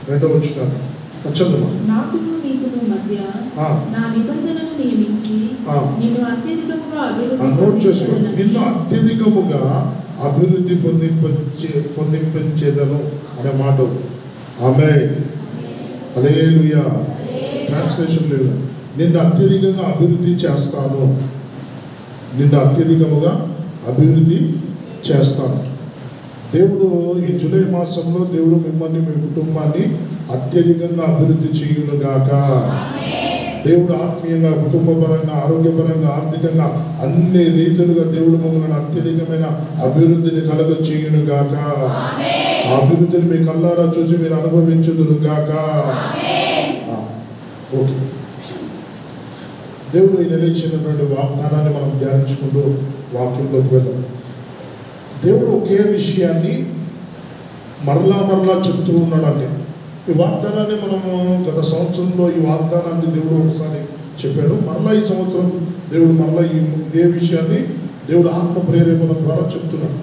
2వ వచనం చదువు. నాకును నీకును మధ్య నా నిబంధనను నియమించి నిన్ను అత్యధికముగా నోట్ చేసుకోండి. నిన్ను అత్యధికముగా అభివృద్ధి పొందించేదను అనే మాట ఉంది. ఆమేన్, హల్లెలూయా. ట్రాన్స్లేషన్ లేదు. నిన్ను అత్యధికంగా అభివృద్ధి చేస్తాను, నిన్ను అత్యధికముగా అభివృద్ధి చేస్తాను. దేవుడు ఈ జూలై మాసంలో దేవుడు మిమ్మల్ని, మీ కుటుంబాన్ని అత్యధికంగా అభివృద్ధి చేయునుగాక. దేవుడు ఆత్మీయంగా, కుటుంబపరంగా, ఆరోగ్యపరంగా, ఆర్థికంగా అన్ని రీతులుగా దేవుడు మమ్మల్ని అత్యధికమైన అభివృద్ధిని కలుగ చేయునుగాక. ఆ అభివృద్ధిని మీ కళ్ళారా చూసి మీరు అనుభవించుదురుగాక. ఓకే, దేవుడు ఈ నెల ఇచ్చినటువంటి వాగ్దానాన్ని మనం ధ్యానించుకుంటూ వాక్యంలోకి వెళ్దాం. దేవుడు ఒకే విషయాన్ని మరలా చెప్తూ ఉన్నాడంటే, ఈ వాగ్దానాన్ని మనము గత సంవత్సరంలో ఈ వాగ్దానాన్ని దేవుడు ఒకసారి చెప్పాడు. మరలా ఈ సంవత్సరం దేవుడు మరలా ఇదే విషయాన్ని దేవుడు ఆత్మ ప్రేరేపణ ద్వారా చెప్తున్నాడు.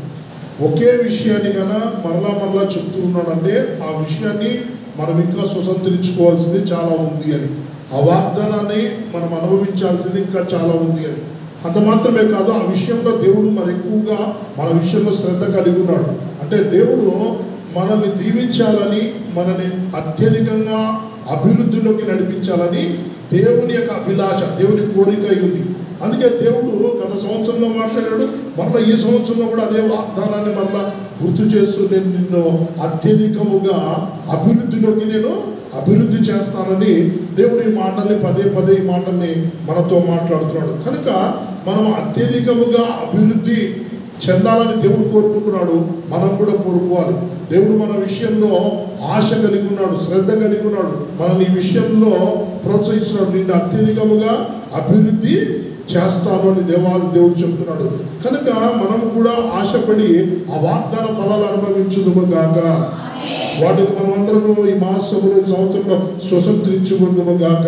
ఒకే విషయాన్ని కన్నా మరలా చెప్తూ ఉన్నాడంటే ఆ విషయాన్ని మనం ఇంకా స్వతంత్రించుకోవాల్సింది చాలా ఉంది అని, ఆ వాగ్దానాన్ని మనం అనుభవించాల్సింది ఇంకా చాలా ఉంది అని. అంత మాత్రమే కాదు, ఆ విషయంలో దేవుడు మరి ఎక్కువగా మన విషయంలో శ్రద్ధ కలిగి ఉన్నాడు. అంటే దేవుడు మనల్ని దీవించాలని, మనల్ని అత్యధికంగా అభివృద్ధిలోకి నడిపించాలని దేవుని యొక్క అభిలాష, దేవుని కోరిక ఉంది. అందుకే దేవుడు గత సంవత్సరంలో మాట్లాడాడు, మరలా ఈ సంవత్సరంలో కూడా అదే వాగ్దానాన్ని మరలా గుర్తు చేస్తూ, నేను నిన్ను అత్యధికముగా అభివృద్ధిలోకి నేను అభివృద్ధి చేస్తానని దేవుడు ఈ మాటల్ని పదే ఈ మాటల్ని మనతో మాట్లాడుతున్నాడు. కనుక మనం అత్యధికముగా అభివృద్ధి చెందాలని దేవుడు కోరుకుంటున్నాడు, మనం కూడా కోరుకోవాలి. దేవుడు మన విషయంలో ఆశ కలిగి ఉన్నాడు, శ్రద్ధ కలిగి ఉన్నాడు, మనల్ని ఈ విషయంలో ప్రోత్సహిస్తున్నాడు. నిన్ను అత్యధికముగా అభివృద్ధి చేస్తాను అని దేవుడు చెప్తున్నాడు. కనుక మనం కూడా ఆశపడి ఆ వాగ్దాన ఫలాలు అనుభవించుదుముగాక. వాటిని మనమందరము ఈ మాసములో, ఈ సంవత్సరంలో స్వతంత్రించుకుందుముగాక.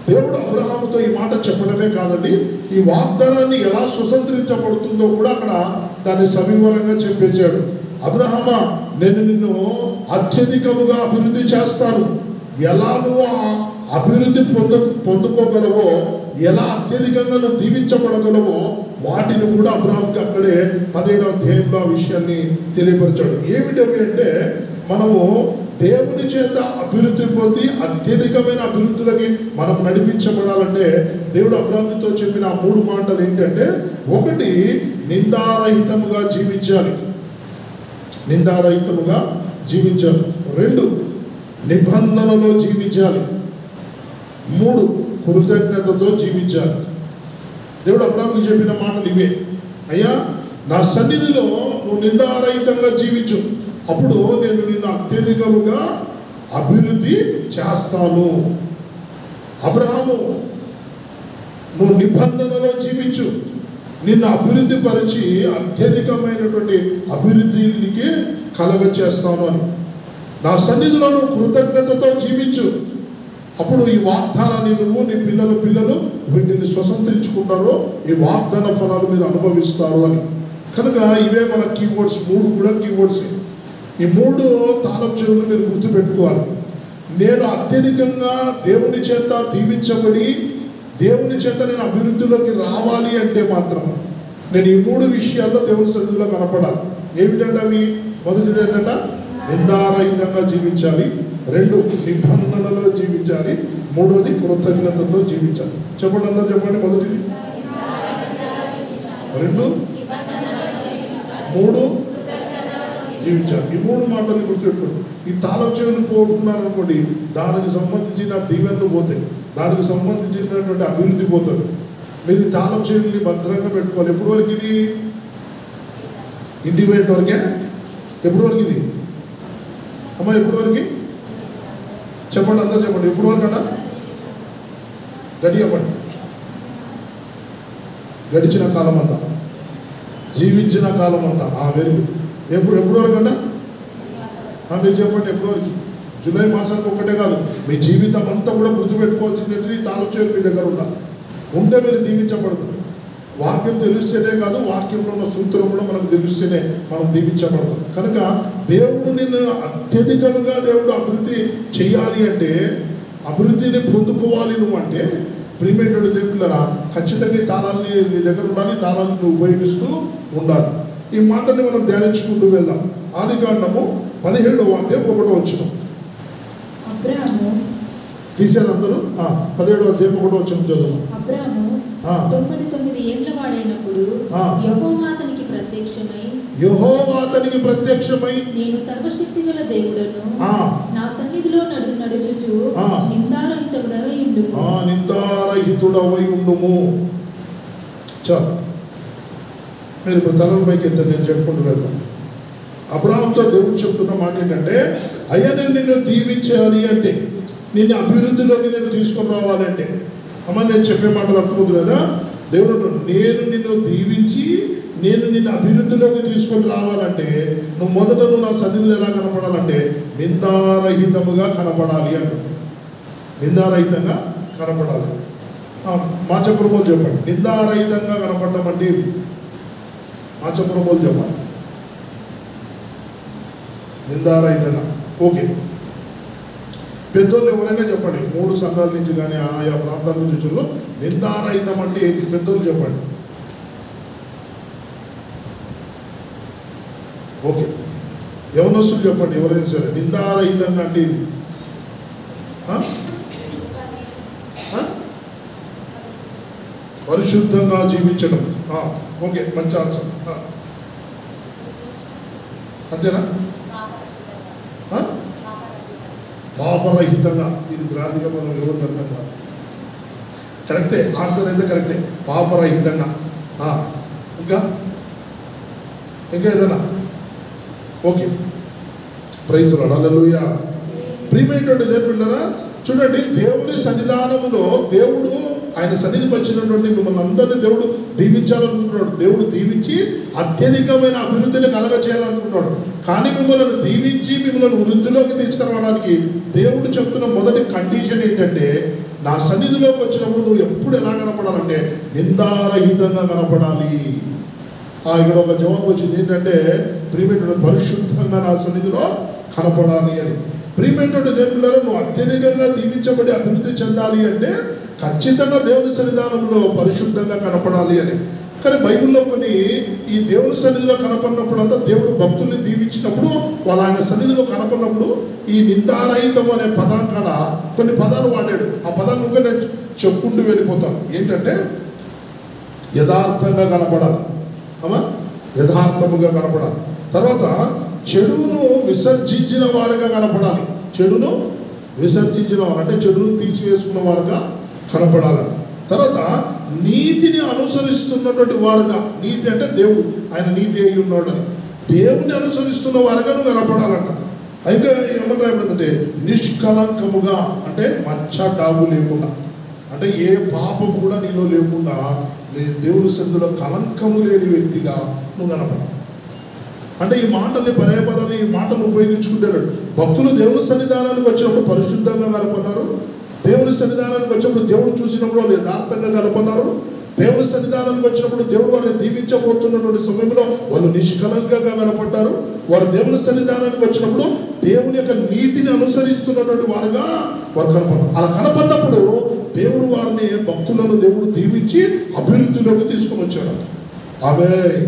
దేవుడు అబ్రహాముతో ఈ మాట చెప్పడమే కాదండి, ఈ వాగ్దానాన్ని ఎలా స్వతంత్రించబడుతుందో కూడా అక్కడ దాన్ని సవివరంగా చెప్పేశాడు. అబ్రహామా, నేను నిన్ను అత్యధికముగా అభివృద్ధి చేస్తాను. ఎలా నువ్వు అభివృద్ధి పొందుకోగలవో, ఎలా అత్యధికంగా నువ్వు దీవించబడగలవో వాటిని కూడా అబ్రహాంకి అక్కడే 17వ అధ్యాయంలో ఆ విషయాన్ని తెలియపరిచాడు. ఏమిటవి అంటే, మనము దేవుని చేత అభివృద్ధి పొంది అత్యధికమైన అభివృద్ధిలోకి మనం నడిపించబడాలంటే దేవుడు అబ్రహాముతో చెప్పిన 3 మాటలు ఏంటంటే, ఒకటి, నిందారహితముగా జీవించాలి, నిందారహితముగా జీవించాలి. 2, నిబంధనలో జీవించాలి. 3, కృతజ్ఞతతో జీవించాలి. దేవుడు అబ్రహాముకి చెప్పిన మాటలు ఇవే. అయ్యా, నా సన్నిధిలో నువ్వు నిందారహితంగా జీవించు, అప్పుడు నేను నిన్ను అత్యధికముగా అభివృద్ధి చేస్తాను. అబ్రహాము, నువ్వు నిబంధనలో జీవించు, నిన్ను అభివృద్ధి పరిచి అత్యధికమైనటువంటి అభివృద్ధికి కలగ చేస్తాను అని. నా సన్నిధిలో నువ్వు కృతజ్ఞతతో జీవించు, అప్పుడు ఈ వాగ్దానాన్ని నువ్వు, నీ పిల్లలు వీటిని స్వతంత్రించుకుంటారో ఈ వాగ్దాన ఫలాలు మీరు అనుభవిస్తారు అని. కనుక ఇవే మన కీవర్డ్స్, 3 కూడా కీవర్డ్స్. ఈ 3 తాళపు చెవులు మీరు గుర్తుపెట్టుకోవాలి. నేను అత్యధికంగా దేవుని చేత దీవించబడి దేవుని చేత నేను అభివృద్ధిలోకి రావాలి అంటే మాత్రం నేను ఈ 3 విషయాల్లో దేవుని సన్నిధిలో కనపడాలి. ఏమిటంటే అవి, మొదటిది ఏంటంటే నిందారహితంగా జీవించాలి, 2, నిబంధనలో జీవించాలి, 3వది కృతజ్ఞతతో జీవించాలి. చెప్పండి, అందరూ చెప్పండి. మొదటిది, 2, 3 జీవించాలి. ఈ 3 మాటలు గుర్తుపెట్టుకోండి. ఈ తాళపు చెవులు పోగొట్టుకున్నారనుకోండి, దానికి సంబంధించిన దీవెనలు పోతాయి, దానికి సంబంధించినటువంటి అభివృద్ధి పోతుంది. మీరు తాళపు చెవుల్ని భద్రంగా పెట్టుకోవాలి. ఎప్పటి వరకు ఇది? ఇంటికి పోయేంత వరకే. ఎప్పటి వరకు ఇది అమ్మా? ఎప్పటి వరకు చెప్పండి, అందరూ చెప్పండి. ఎప్పటి వరకు అన్నా గడి అవ్వండి. గడిచిన కాలం అంతా, జీవించిన కాలం అంతా. Very good. ఎప్పుడు వరకు అంట? మీరు చెప్పండి, ఎప్పటి వరకు? జూలై మాసానికి ఒక్కటే కాదు, మీ జీవితం అంతా కూడా గుర్తుపెట్టుకోవాల్సింది ఏంటి? తాళపు చెవులు మీ దగ్గర ఉండాలి. ఉంటే మీరు దీవించబడతారు. వాక్యం తెలిస్తేనే కాదు, వాక్యంలో ఉన్న సూత్రం కూడా మనకు తెలిస్తేనే మనం దీవించబడతాం. కనుక దేవుడు నిన్ను అత్యధికంగా దేవుడు అభివృద్ధి చేయాలి అంటే, అభివృద్ధిని పొందుకోవాలి నువ్వు అంటే, ప్రియమైనటువంటి దేవుళ్ళరా ఖచ్చితంగా ఈ తాళాన్ని నీ దగ్గర ఉండాలి, తాళాన్ని నువ్వు ఉపయోగిస్తూ ఉండాలి. ఈ మాటని మనం ధ్యానించుకుంటూ వెళ్దాం. ఆదికాండము 17వ అధ్యాయం 1వ వచనం. తీసారు అందరూ? 17వ అధ్యాయం 1వ వచనం చదువు. అబ్రాము 99 ఏళ్ల వాడైనప్పుడు యెహోవా అతనికి ప్రత్యక్షమై నేను సర్వశక్తిగల దేవుడను, నా సన్నిధిలో నడుచుచు నిందారహితుడవై ఉండుము. చాలు, మీరు ఇప్పుడు తలల పైకి ఎత్తారు, నేను చెప్పుకుంటూ వెళ్తాను. అబ్రాహాంతో దేవుడు చెప్తున్న మాట ఏంటంటే, అయ్యా నేను నిన్ను దీవించాలి అంటే, నిన్ను అభివృద్ధిలోకి నేను తీసుకొని రావాలంటే, అమ్మ నేను చెప్పే మాటలు అర్థమవుతుంది కదా. దేవుడు నేను నిన్ను దీవించి నేను నిన్ను అభివృద్ధిలోకి తీసుకొని రావాలంటే నువ్వు మొదట నా సన్నిధిలో ఎలా కనపడాలంటే నిందారహితముగా కనపడాలి అంట. నిందారహితంగా కనపడాలి. మాచపురమోలు చెప్పండి, నిందారహితంగా కనపడడం అంటే ఇది. మాచపురమోలు చెప్పాలి, నిందారహితంగా. ఓకే, పెద్దోళ్ళు ఎవరైనా చెప్పండి, 3 సంఘాల నుంచి కానీ ఆయా ప్రాంతాల నుంచి చూడంలో నిందారహితం అంటే ఏంటి? పెద్దోళ్ళు చెప్పండి. ఓకే, యవనస్తులు చెప్పండి, ఎవరైనా సరే. నిందారహితంగా అంటే ఏంటి? పరిశుద్ధంగా జీవించడం. ఓకే, మంచి ఆన్సర్. అంతేనా? పాపరహితంగా. ఇది గ్రాంధిగా మనం ఎవరు అర్థం కాదు. కరెక్టే, ఆన్సర్ అయితే కరెక్టే. పాపరహితంగా. ఇంకా ఏదైనా? ఓకే, ప్రైజ్ లార్డ్, హల్లెలూయా. ప్రియమైనటువంటి దేవుళ్ళారా, చూడండి, దేవుని సన్నిధానములో దేవుడు ఆయన సన్నిధికి వచ్చినటువంటి మిమ్మల్ని అందరినీ దేవుడు దీవించాలనుకుంటున్నాడు. దేవుడు దీవించి అత్యధికమైన అభివృద్ధిని కలగ చేయాలనుకుంటున్నాడు. కానీ మిమ్మల్ని దీవించి మిమ్మల్ని వృద్ధిలోకి తీసుకురావడానికి దేవుడు చెప్తున్న మొదటి కండిషన్ ఏంటంటే, నా సన్నిధిలోకి వచ్చినప్పుడు నువ్వు ఎప్పుడు ఎలా కనపడాలంటే నిందారహితంగా కనపడాలి. ఇక్కడ ఒక జవాబు వచ్చింది ఏంటంటే, ప్రియమైనటువంటి పరిశుద్ధంగా నా సన్నిధిలో కనపడాలి అని. ప్రియమైనటువంటి దేవుళ్ళలో నువ్వు అత్యధికంగా దీవించబడి అభివృద్ధి చెందాలి అంటే ఖచ్చితంగా దేవుని సన్నిధానంలో పరిశుద్ధంగా కనపడాలి అని. కానీ బైబిల్లో కొన్ని ఈ దేవుని సన్నిధిలో కనపడినప్పుడు అంతా దేవుడు భక్తుల్ని దీవించినప్పుడు వాళ్ళు ఆయన సన్నిధిలో కనపడినప్పుడు ఈ నిందారహితం అనే పదం కాడ కొన్ని పదాలు వాడాడు. ఆ పదాలు ఇంకా నేను చెప్పుకుంటూ వెళ్ళిపోతాను. ఏంటంటే యథార్థంగా కనపడాలి, యథార్థముగా కనపడాలి. తర్వాత చెడును విసర్జించిన వారుగా కనపడాలి. చెడును విసర్జించిన వారు అంటే చెడును తీసివేసుకున్న వారుగా కనపడాలంట. తర్వాత నీతిని అనుసరిస్తున్నటువంటి వారుగా, నీతి అంటే దేవుడు, ఆయన నీతి అయి ఉన్నాడు అని, దేవుని అనుసరిస్తున్న వారుగా నువ్వు కనపడాలంట. అయితే ఏమంటే నిష్కలంకముగా అంటే మచ్చ డాబు లేకుండా, అంటే ఏ పాపం కూడా నీలో లేకుండా దేవుని సన్నిధిలో కలంకము లేని వ్యక్తిగా నువ్వు కనపడాలి. అంటే ఈ మాటల్ని పర్యాపదాన్ని ఈ మాటలు ఉపయోగించుకుంటాడు. భక్తులు దేవుని సన్నిధానానికి వచ్చినప్పుడు పరిశుద్ధంగా కనపన్నారు. దేవుని సన్నిధానానికి వచ్చినప్పుడు దేవుడు చూసినప్పుడు వాళ్ళు యథార్థంగా కనపన్నారు. దేవుని సన్నిధానానికి వచ్చినప్పుడు దేవుడు వారిని దీవించబోతున్నటువంటి సమయంలో వాళ్ళు నిష్కలంకంగా కనపడ్డారు. వారు దేవుని సన్నిధానానికి వచ్చినప్పుడు దేవుని యొక్క నీతిని అనుసరిస్తున్నటువంటి వారుగా వారు కనపడ్డారు. అలా కనపడినప్పుడు దేవుడు వారిని, భక్తులను దేవుడు దీవించి అభివృద్ధిలోకి తీసుకొని వచ్చాడు. ఆమేన్.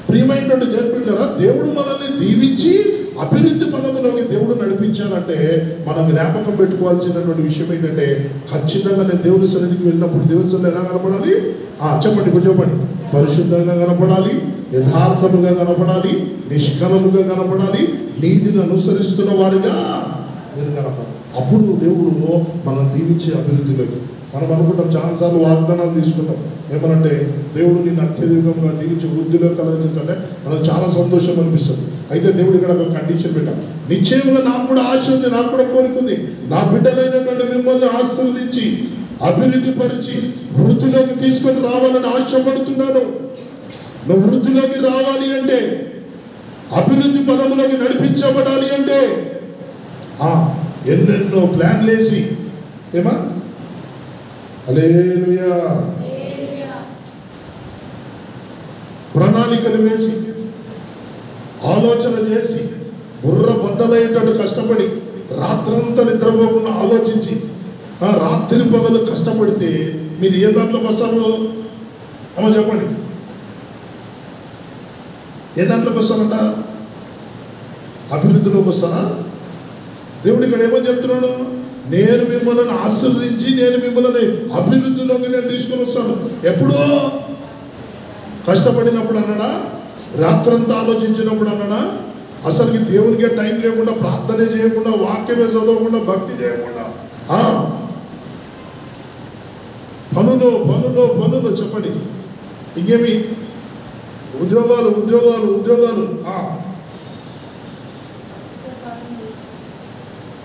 ప్రియమైనటువంటి దేవుళ్ళారా, దేవుడు మనల్ని దీవించి అభివృద్ధి పదములోకి దేవుడు నడిపించాలంటే మనం జ్ఞాపకం పెట్టుకోవాల్సినటువంటి విషయం ఏంటంటే, ఖచ్చితంగా నేను దేవుని సన్నిధికి వెళ్ళినప్పుడు దేవుని సన్నిధి ఎలా కనపడాలి? చెప్పండి, ఇప్పుడు చెప్పండి. పరిశుద్ధంగా కనపడాలి, యథార్థముగా కనపడాలి, నిష్కలముగా కనపడాలి, నీతిని అనుసరిస్తున్న వారిగా నేను కనపడాలి. అప్పుడు దేవుడు మనం దీవించే అభివృద్ధిలోకి. మనం అనుకుంటాం, చాలాసార్లు వాగ్దానాలు తీసుకుంటాం, ఏమనంటే దేవుడు నిన్ను అత్యధికంగా దీవించి వృద్ధిలో కలగజేస్తుంటే మనకు చాలా సంతోషం అనిపిస్తుంది. అయితే దేవుడు ఇక్కడ ఒక కండిషన్ పెట్టాం. నిశ్చయంగా నాకు కూడా ఆశ ఉంది, నాకు కూడా కోరుకుంది, నా బిడ్డలైనటువంటి మిమ్మల్ని ఆశీర్వదించి అభివృద్ధి పరిచి వృద్ధిలోకి తీసుకొని రావాలని ఆశపడుతున్నాను. నువ్వు వృద్ధిలోకి రావాలి అంటే, అభివృద్ధి పదములోకి నడిపించబడాలి అంటే ఎన్నెన్నో ప్లాన్లు వేసి హల్లెలూయా ప్రణాళికలు వేసి ఆలోచన చేసి బుర్ర బద్దలయ్యేటట్టు కష్టపడి రాత్రంతా నిద్రపోకుండా ఆలోచించి రాత్రి పగలు కష్టపడితే మీరు ఏ దాంట్లోకి వస్తారు? అమ్మ చెప్పండి, ఏ దాంట్లోకి వస్తారంట? అభివృద్ధిలోకి వస్తారా? దేవుడు ఇక్కడ ఏమని చెప్తున్నాడు? నేను మిమ్మల్ని ఆశీర్వదించి నేను మిమ్మల్ని అభివృద్ధిలోకి నేను తీసుకొని వస్తాను. ఎప్పుడో కష్టపడినప్పుడు అన్నాడా? రాత్రంతా ఆలోచించినప్పుడు అన్నాడా? అసలుకి దేవునికే టైం లేకుండా, ప్రార్థనే చేయకుండా, వాక్యమే చదవకుండా, భక్తి చేయకుండా, పనులు పనులు పనులు చెప్పండి. ఇంకేమి? ఉద్యోగాలు ఉద్యోగాలు ఉద్యోగాలు,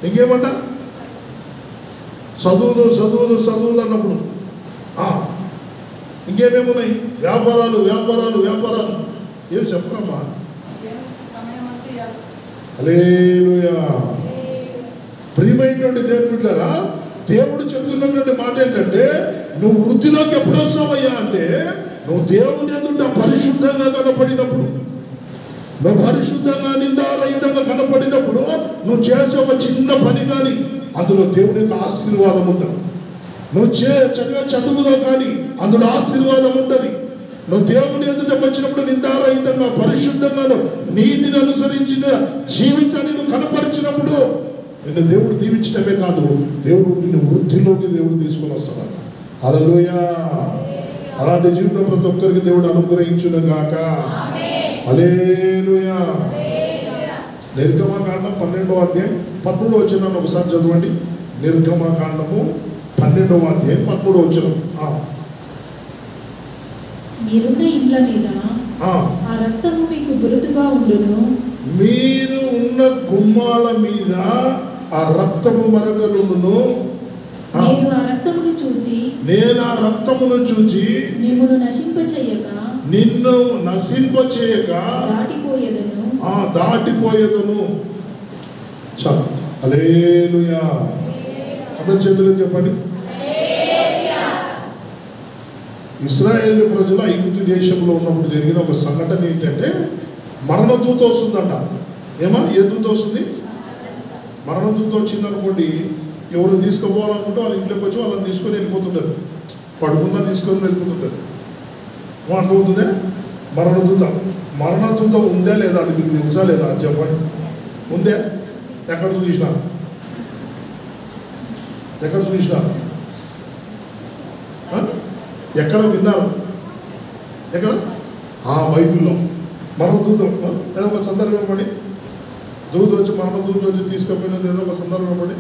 ఇంకేమంట? చదువులు చదువులు చదువులు అన్నప్పుడు ఇంకేమేమున్నాయి? వ్యాపారాలు వ్యాపారాలు వ్యాపారాలు. ఏం చెప్పరమ్మా? హల్లెలూయా. ప్రియమైనటువంటి దేవుని బిడ్డలారా, దేవుడు చెప్తున్నటువంటి మాట ఏంటంటే, నువ్వు వృద్ధిలోకి ఎప్పుడు వస్తావయ్యా అంటే, నువ్వు దేవుని ఎదుట పరిశుద్ధంగా కనపడినప్పుడు, నువ్వు పరిశుద్ధంగా నిందారహితంగా కనపడినప్పుడు, నువ్వు చేసే ఒక చిన్న పని కానీ అందులో దేవుని యొక్క ఆశీర్వాదం ఉంటుంది. నువ్వు చదివే చదువులో కానీ అందులో ఆశీర్వాదం ఉంటుంది. నువ్వు దేవుని ఎదుట వచ్చినప్పుడు నిందారహితంగా పరిశుద్ధంగా నీతిని అనుసరించిన జీవితాన్ని నువ్వు కనపరిచినప్పుడు నిన్ను దేవుడు దీవించడమే కాదు, దేవుడు నిన్ను వృద్ధిలోకి దేవుడు తీసుకొని వస్తాడట. హల్లెలూయా. అలాంటి జీవితం ప్రతి ఒక్కరికి దేవుడు అనుగ్రహించును గాక. హల్లెలూయా. నిర్గమకాండం 12వ అధ్యాయం 13వ వచనం ఒకసారి చదవండి. నిర్గమకాండము 12వ అధ్యాయం 13వ వచనం. మీరున్న ఇండ్ల మీద ఆ రక్తము మీకు గుర్తుగా ఉండును. మీరు ఉన్న గుమ్మాల మీద ఆ రక్తము మరకలుండును. నేను ఆ రక్తమును చూసి నిన్ను నశింపచేయక దాటిపోయేదను. చాలు. హల్లెలూయా. అందరి చేతులు చెప్పండి. ఇశ్రాయేలు ప్రజలు ఐగుప్తు దేశంలో ఉన్నప్పుడు జరిగిన ఒక సంఘటన ఏంటంటే, మరణదూత వస్తుందంట. ఏమా? ఏ దూత వస్తుంది? మరణదూత వచ్చిందనుకోండి, ఎవరు తీసుకుపోవాలనుకుంటే వాళ్ళ ఇంట్లోకి వచ్చి వాళ్ళని తీసుకొని వెళ్ళిపోతుంటుంది. పడుకున్నా తీసుకొని వెళ్ళిపోతుంటుంది. అర్థమవుతుందే? మరణదూత ఉందా లేదా? అది మీకు తెలుసా లేదా? అది చెప్పండి. ఉందే? ఎక్కడ చూసినారు? ఎక్కడ విన్నారు? ఎక్కడ? బైబిల్లో మరణదూత ఏదో ఒక సందర్భం పడి మరణదూత వచ్చి తీసుకుపోయినది ఏదో ఒక సందర్భం పడి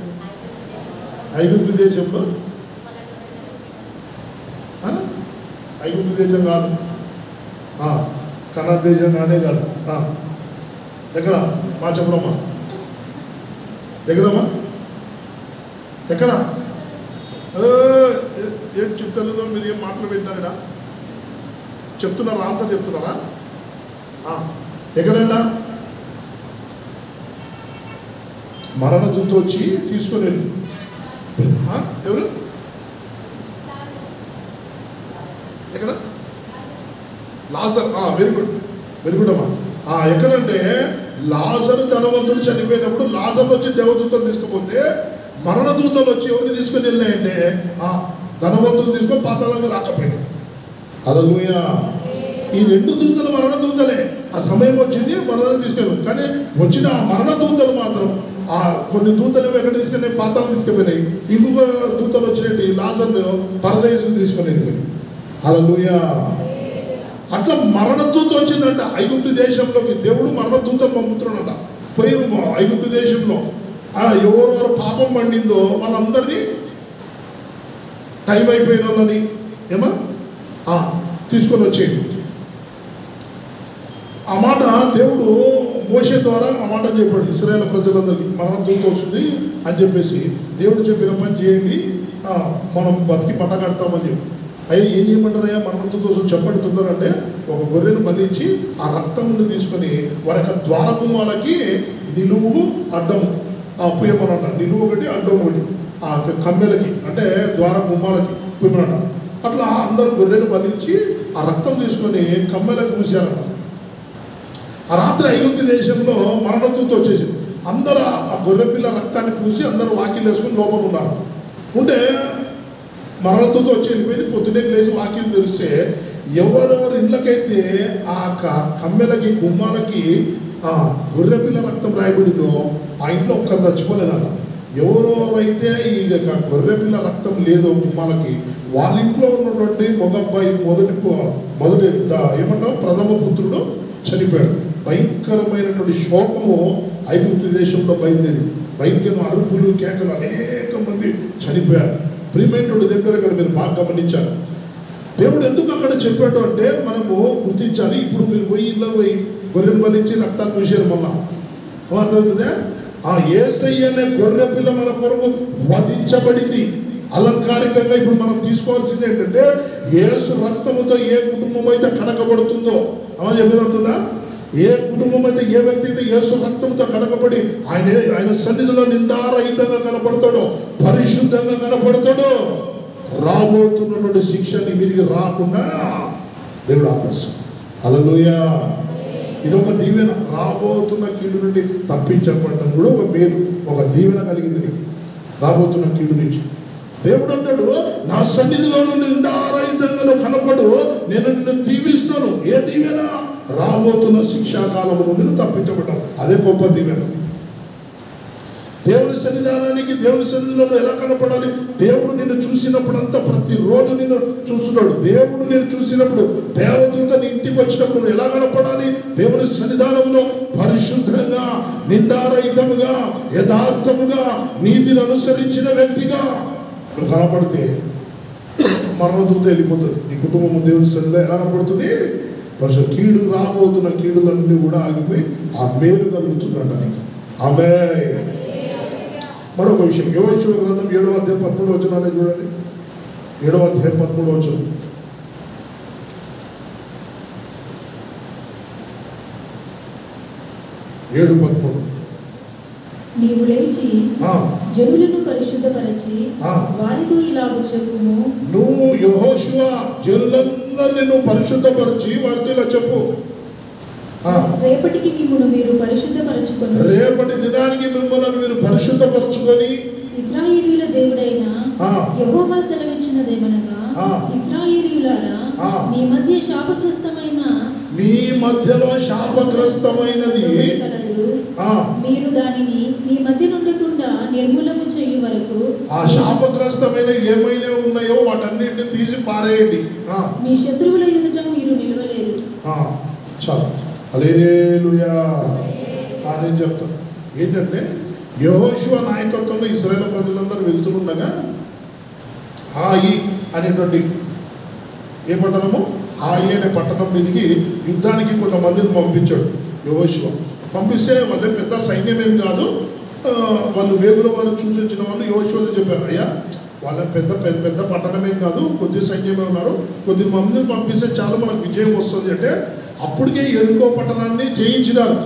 ఐగుప్తు దేశంలో, ఐగుప్తు దేశం కాదు, కనాన్ దేశం కానే కాదు. ఎక్కడ? మా చెప్పరమ్మా. ఎక్కడమ్మా? ఎక్కడ? ఏంటి చెప్తాను? మీరు ఏం మాటలు పెట్టినారా? చెప్తున్నారా? ఆన్సర్ చెప్తున్నారా? ఎక్కడంట? మరణదూత వచ్చి తీసుకొని వెళ్ళి ఎవరు? ఎక్కడ? Lazar. Very good, very good అమ్మా. ఎక్కడంటే లాజరు ధనవంతుడు చనిపోయినప్పుడు లాజర్ వచ్చి దేవదూతలు తీసుకుపోతే మరణదూతలు వచ్చి ఎవరిని తీసుకొని వెళ్ళినాయంటే ధనవంతులు తీసుకొని పాతాళంగా లాక్కపోయినాయి. హల్లెలూయా. ఈ రెండు దూతలు మరణదూతలే. ఆ సమయం వచ్చింది, మరణం తీసుకెళ్ళారు. కానీ వచ్చిన మరణదూతలు మాత్రం కొన్ని దూతలు ఎక్కడ తీసుకెళ్ళి పాతాళం తీసుకుపోయినాయి. ఇంకొక దూతలు వచ్చినట్టు లాజర్ను పరదేశం తీసుకొని వెళ్ళిపోయి. హల్లెలూయా. అట్లా మరణదూత వచ్చిందంట ఐగుప్తు దేశంలోకి. దేవుడు మరణదూతను పంపుతున్నాడంట. పోయి ఐగుప్తు దేశంలో ఎవరెవరు పాపం పండిందో వాళ్ళందరినీ, టైం అయిపోయిన వాళ్ళని తీసుకొని వచ్చేయండి. ఆ మాట దేవుడు మోషే ద్వారా ఆ మాట చెప్పాడు ఇశ్రాయేలు ప్రజలందరికీ. మరణదూత వస్తుంది అని చెప్పేసి దేవుడు చెప్పిన పని చేయండి, మనం బతికి పట్ట కడతామని చెప్పి. అయ్యి ఏం చేయమంటారయ్యా? మరణదూత వస్తుంది చెప్పండి తొందరంటే, ఒక గొర్రెను బలించి ఆ రక్తమును తీసుకొని వారి యొక్క ద్వారగుమ్మాలకి నిలువు అడ్డం పుయ్యమనంట. నిలువు ఒకటి, అడ్డం ఒకటి. ఆ కమ్మెలకి అంటే ద్వార గుమ్మాలకి పుయ్యమనంట. అట్లా అందరు గొర్రెలు బలించి ఆ రక్తం తీసుకొని కమ్మెలకు పూసారట. ఆ రాత్రి ఐగుప్తు దేశంలో మరణదూత వచ్చేసింది. అందరూ ఆ గొర్రె పిల్ల రక్తాన్ని పూసి అందరూ వాకిలు వేసుకుని లోపల ఉన్నారు. ఉంటే మరణదూత వచ్చి వెళ్ళిపోయింది. పొద్దున్నే లేచి వాకిలు తెలిస్తే ఎవరెవరి ఇళ్ళకైతే ఆ కమ్మెలకి గుమ్మాలకి ఆ గొర్రె పిల్ల రక్తం రాయబడిందో ఆ ఇంట్లో ఒక్కరు చచ్చిపోలేదట. ఎవరెవరైతే ఈ గొర్రె పిల్ల రక్తం లేదో గుమ్మాలకి వాళ్ళ ఇంట్లో ఉన్నటువంటి మొదబ్బాయి మొదటి ఏమంటాం ప్రథమ పుత్రుడు చనిపోయాడు. భయంకరమైనటువంటి శోకము ఐగుప్తు దేశంలో బయలుదేరింది. భయంకరమైన అరుపులు కేకలు, అనేక మంది చనిపోయారు. ప్రియమైనటువంటి దగ్గర ఇక్కడ మీరు బాగా గమనించారు. దేవుడు ఎందుకు అక్కడ చెప్పాడు అంటే మనము గుర్తించాలి. ఇప్పుడు మీరు పోయి ఇళ్ళ పోయి గొర్రెను బలించి రక్తాన్ని పూసారు. మళ్ళా అర్థమవుతుందే, ఆ యేసయ్య అనే గొర్రె పిల్ల మన కొరకు వధించబడింది అలంకారికంగా. ఇప్పుడు మనం తీసుకోవాల్సింది ఏంటంటే యేసు రక్తముతో ఏ కుటుంబం అయితే కడగబడుతుందో, అలా చెప్పేదవుతుందా, ఏ కుటుంబం అయితే ఏ వ్యక్తి అయితే యేసు రక్తంతో కడగబడి ఆయన సన్నిధిలో నిందారహితంగా కనపడతాడో, పరిశుద్ధంగా కనపడతాడో, రాబోతున్నటువంటి శిక్ష నీ మీదికి రాకుండా దేవుడు ఆపేస్తాడు. హల్లెలూయా. ఇదొక దీవెన. రాబోతున్న కీడు నుండి తప్పించబడటం కూడా ఒక మేలు, ఒక దీవెన కలిగింది నీకు రాబోతున్న కీడు నుంచి. దేవుడు అంటాడు, నా సన్నిధిలో నుండి నిందారహితంగా కనపడు, నేను నిన్ను దీవిస్తాను. ఏ దీవెన? రాబోతున్న శిక్షాకాలం నుండి తప్పించబడ్డాం. అదే గొప్ప దీవెన. దేవుని సన్నిధానానికి, దేవుని సన్నిధిలో ఎలా కనపడాలి? దేవుడు నిన్ను చూసినప్పుడంతా ప్రతిరోజు నిన్ను చూస్తున్నాడు. దేవుడు నేను చూసినప్పుడు, దేవదూత నీ ఇంటికి వచ్చినప్పుడు నువ్వు ఎలా కనపడాలి? దేవుని సన్నిధానంలో పరిశుద్ధంగా, నిందారహితముగా, యథార్థముగా, నీతిని అనుసరించిన వ్యక్తిగా నువ్వు కనపడితే మరణదూత వెళ్ళిపోతుంది. నీ కుటుంబం దేవుని సన్నిధిలో ఎలా కనపడుతుంది? వర్షం కీడు, రాబోతున్న కీడులన్నీ కూడా ఆగిపోయి ఆ మేలు కలుగుతుందంట నీకు. ఆమేన్. మరొక విషయం, యోవేలు గ్రంథం 7వ అధ్యాయం 13వ వచనాన్ని చూడండి. 7వ అధ్యాయం 13వ వచనం. నీవు లేచి జనులను పరిశుద్ధపరచి వారితో ఇలాగ చెప్పుము, నువ్వు యెహోషువ జనులందరినీ నువ్వు పరిశుద్ధపరిచి వారితో ఇలా చెప్పు, రేపటికి మిమ్మును మీరు పరిశుద్ధపరచుకొని, రేపటి దినానికి మిమ్మల్ని మీరు పరిశుద్ధపరచుకొని, ఇశ్రాయేలీయుల దేవుడైన యెహోవా సెలవిచ్చినదేమనగా, ఇశ్రాయేలీయులారా, మీ మధ్య శాపగ్రస్తమైన, మీ మధ్యలో శాపగ్రస్తమైనది మీరు దానిని మీ మధ్య నుండకుండా నిర్మూలము చేయు వరకు, ఆ శాపగ్రస్తమైన ఏమైనా ఉన్నాయో వాటన్నిటిని తీసి పారేయండి. మీ శత్రువుల ఎదుట మీరు నిలవలేరు. చాలు. హల్లెలూయా. నేను చెప్తాను ఏంటంటే, యెహోషువ నాయకత్వంలో ఇశ్రాయేలు ప్రజలందరూ వెళ్తుండగా హాయి అనేటువంటి ఏ పట్టణము, హాయి అనే పట్టణం మీదకి యుద్ధానికి కొంతమందిని పంపించాడు యెహోషువ. పంపిస్తే వాళ్ళే పెద్ద సైన్యం ఏం కాదు, వాళ్ళు వేగుల వారు చూసి వచ్చిన వాళ్ళు యెహోషువతో చెప్పారు, అయ్యా వాళ్ళని పెద్ద పెద్ద పట్టణమేం కాదు, కొద్ది సైన్యమే ఉన్నారు, కొద్ది మందిని పంపిస్తే చాలా మనకు విజయం వస్తుంది అంటే, అప్పటికే ఎరికో పట్టణాన్ని జయించినారు.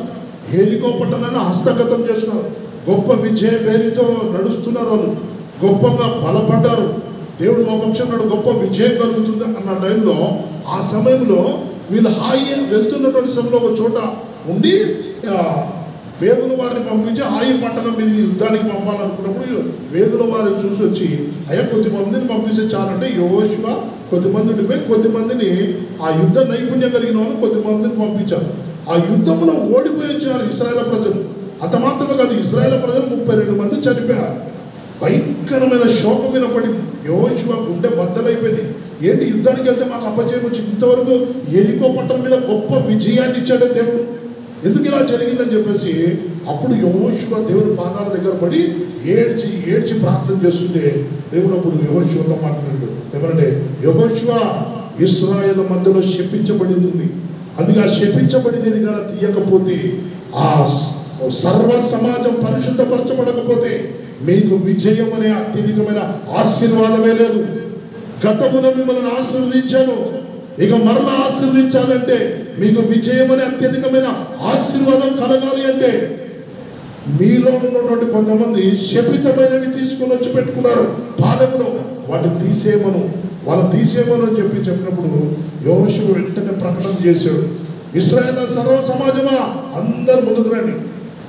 ఎరికో పట్టణాన్ని హస్తగతం చేస్తున్నారు. గొప్ప విజయ పేరుతో నడుస్తున్నారు. వాళ్ళు గొప్పగా బలపడ్డారు. దేవుడు మా పక్షం నాడు గొప్ప విజయం కలుగుతుంది అన్న టైంలో, ఆ సమయంలో వీళ్ళు హాయి వెళ్తున్నటువంటి సమయంలో ఒక చోట ఉండి వేగుల వారిని పంపించి హాయి పట్టణం మీద యుద్ధానికి పంపాలనుకున్నప్పుడు వేగుల వారిని చూసి వచ్చి, అయ్యా కొద్దిమందిని పంపిస్తే చాలంటే యెహోషువ కొద్దిమందిని పోయి కొద్దిమందిని ఆ యుద్ధ నైపుణ్యం కలిగిన వాళ్ళు కొద్దిమందిని పంపించారు. ఆ యుద్ధంలో ఓడిపోయి వచ్చారు ఇశ్రాయేలు ప్రజలు. అంత మాత్రమే కాదు, ఇశ్రాయేలు ప్రజలు 32 మంది చనిపోయారు. భయంకరమైన శోకం వినపడింది. యెహోషువ గుండె బద్దలైపోయింది. ఏంటి, యుద్ధానికి వెళ్తే మాకు అపజయం వచ్చి ఇంతవరకు ఎరికో పట్టణం మీద గొప్ప విజయాన్ని ఇచ్చాడే దేవుడు, ఎందుకు ఇలా జరిగిందని చెప్పేసి అప్పుడు యెహోషువ దేవుని పాదాల దగ్గర పడి ఏడ్చి ఏడ్చి ప్రార్థన చేస్తుంటే, దేవుడు అప్పుడు యెహోషువతో మాట్లాడాడు. ఏమంటే, యెహోషువ ఇశ్రాయేలు మధ్యలో శపించబడింది, అది ఆ శపించబడినది కానీ తీయకపోతే, ఆ సర్వ సమాజం పరిశుద్ధపరచబడకపోతే మీకు విజయం అనే అత్యధికమైన ఆశీర్వాదమే లేదు. గతములో మిమ్మల్ని ఆశీర్వదించాను, ఇక మరలా ఆశీర్వదించాలంటే, మీకు విజయం అనే అత్యధికమైన ఆశీర్వాదం కలగాలి అంటే, మీలో ఉన్నటువంటి కొంతమంది శపితమైనవి తీసుకుని వచ్చి పెట్టుకున్నారు పాలెంలో. వాటిని తీసేయమను, వాళ్ళని తీసేయమని చెప్పినప్పుడు యెహోషువ వెంటనే ప్రకటన చేశాడు, ఇశ్రాయేల్ సర్వ సమాజమా అందరు ముందుకు రండి,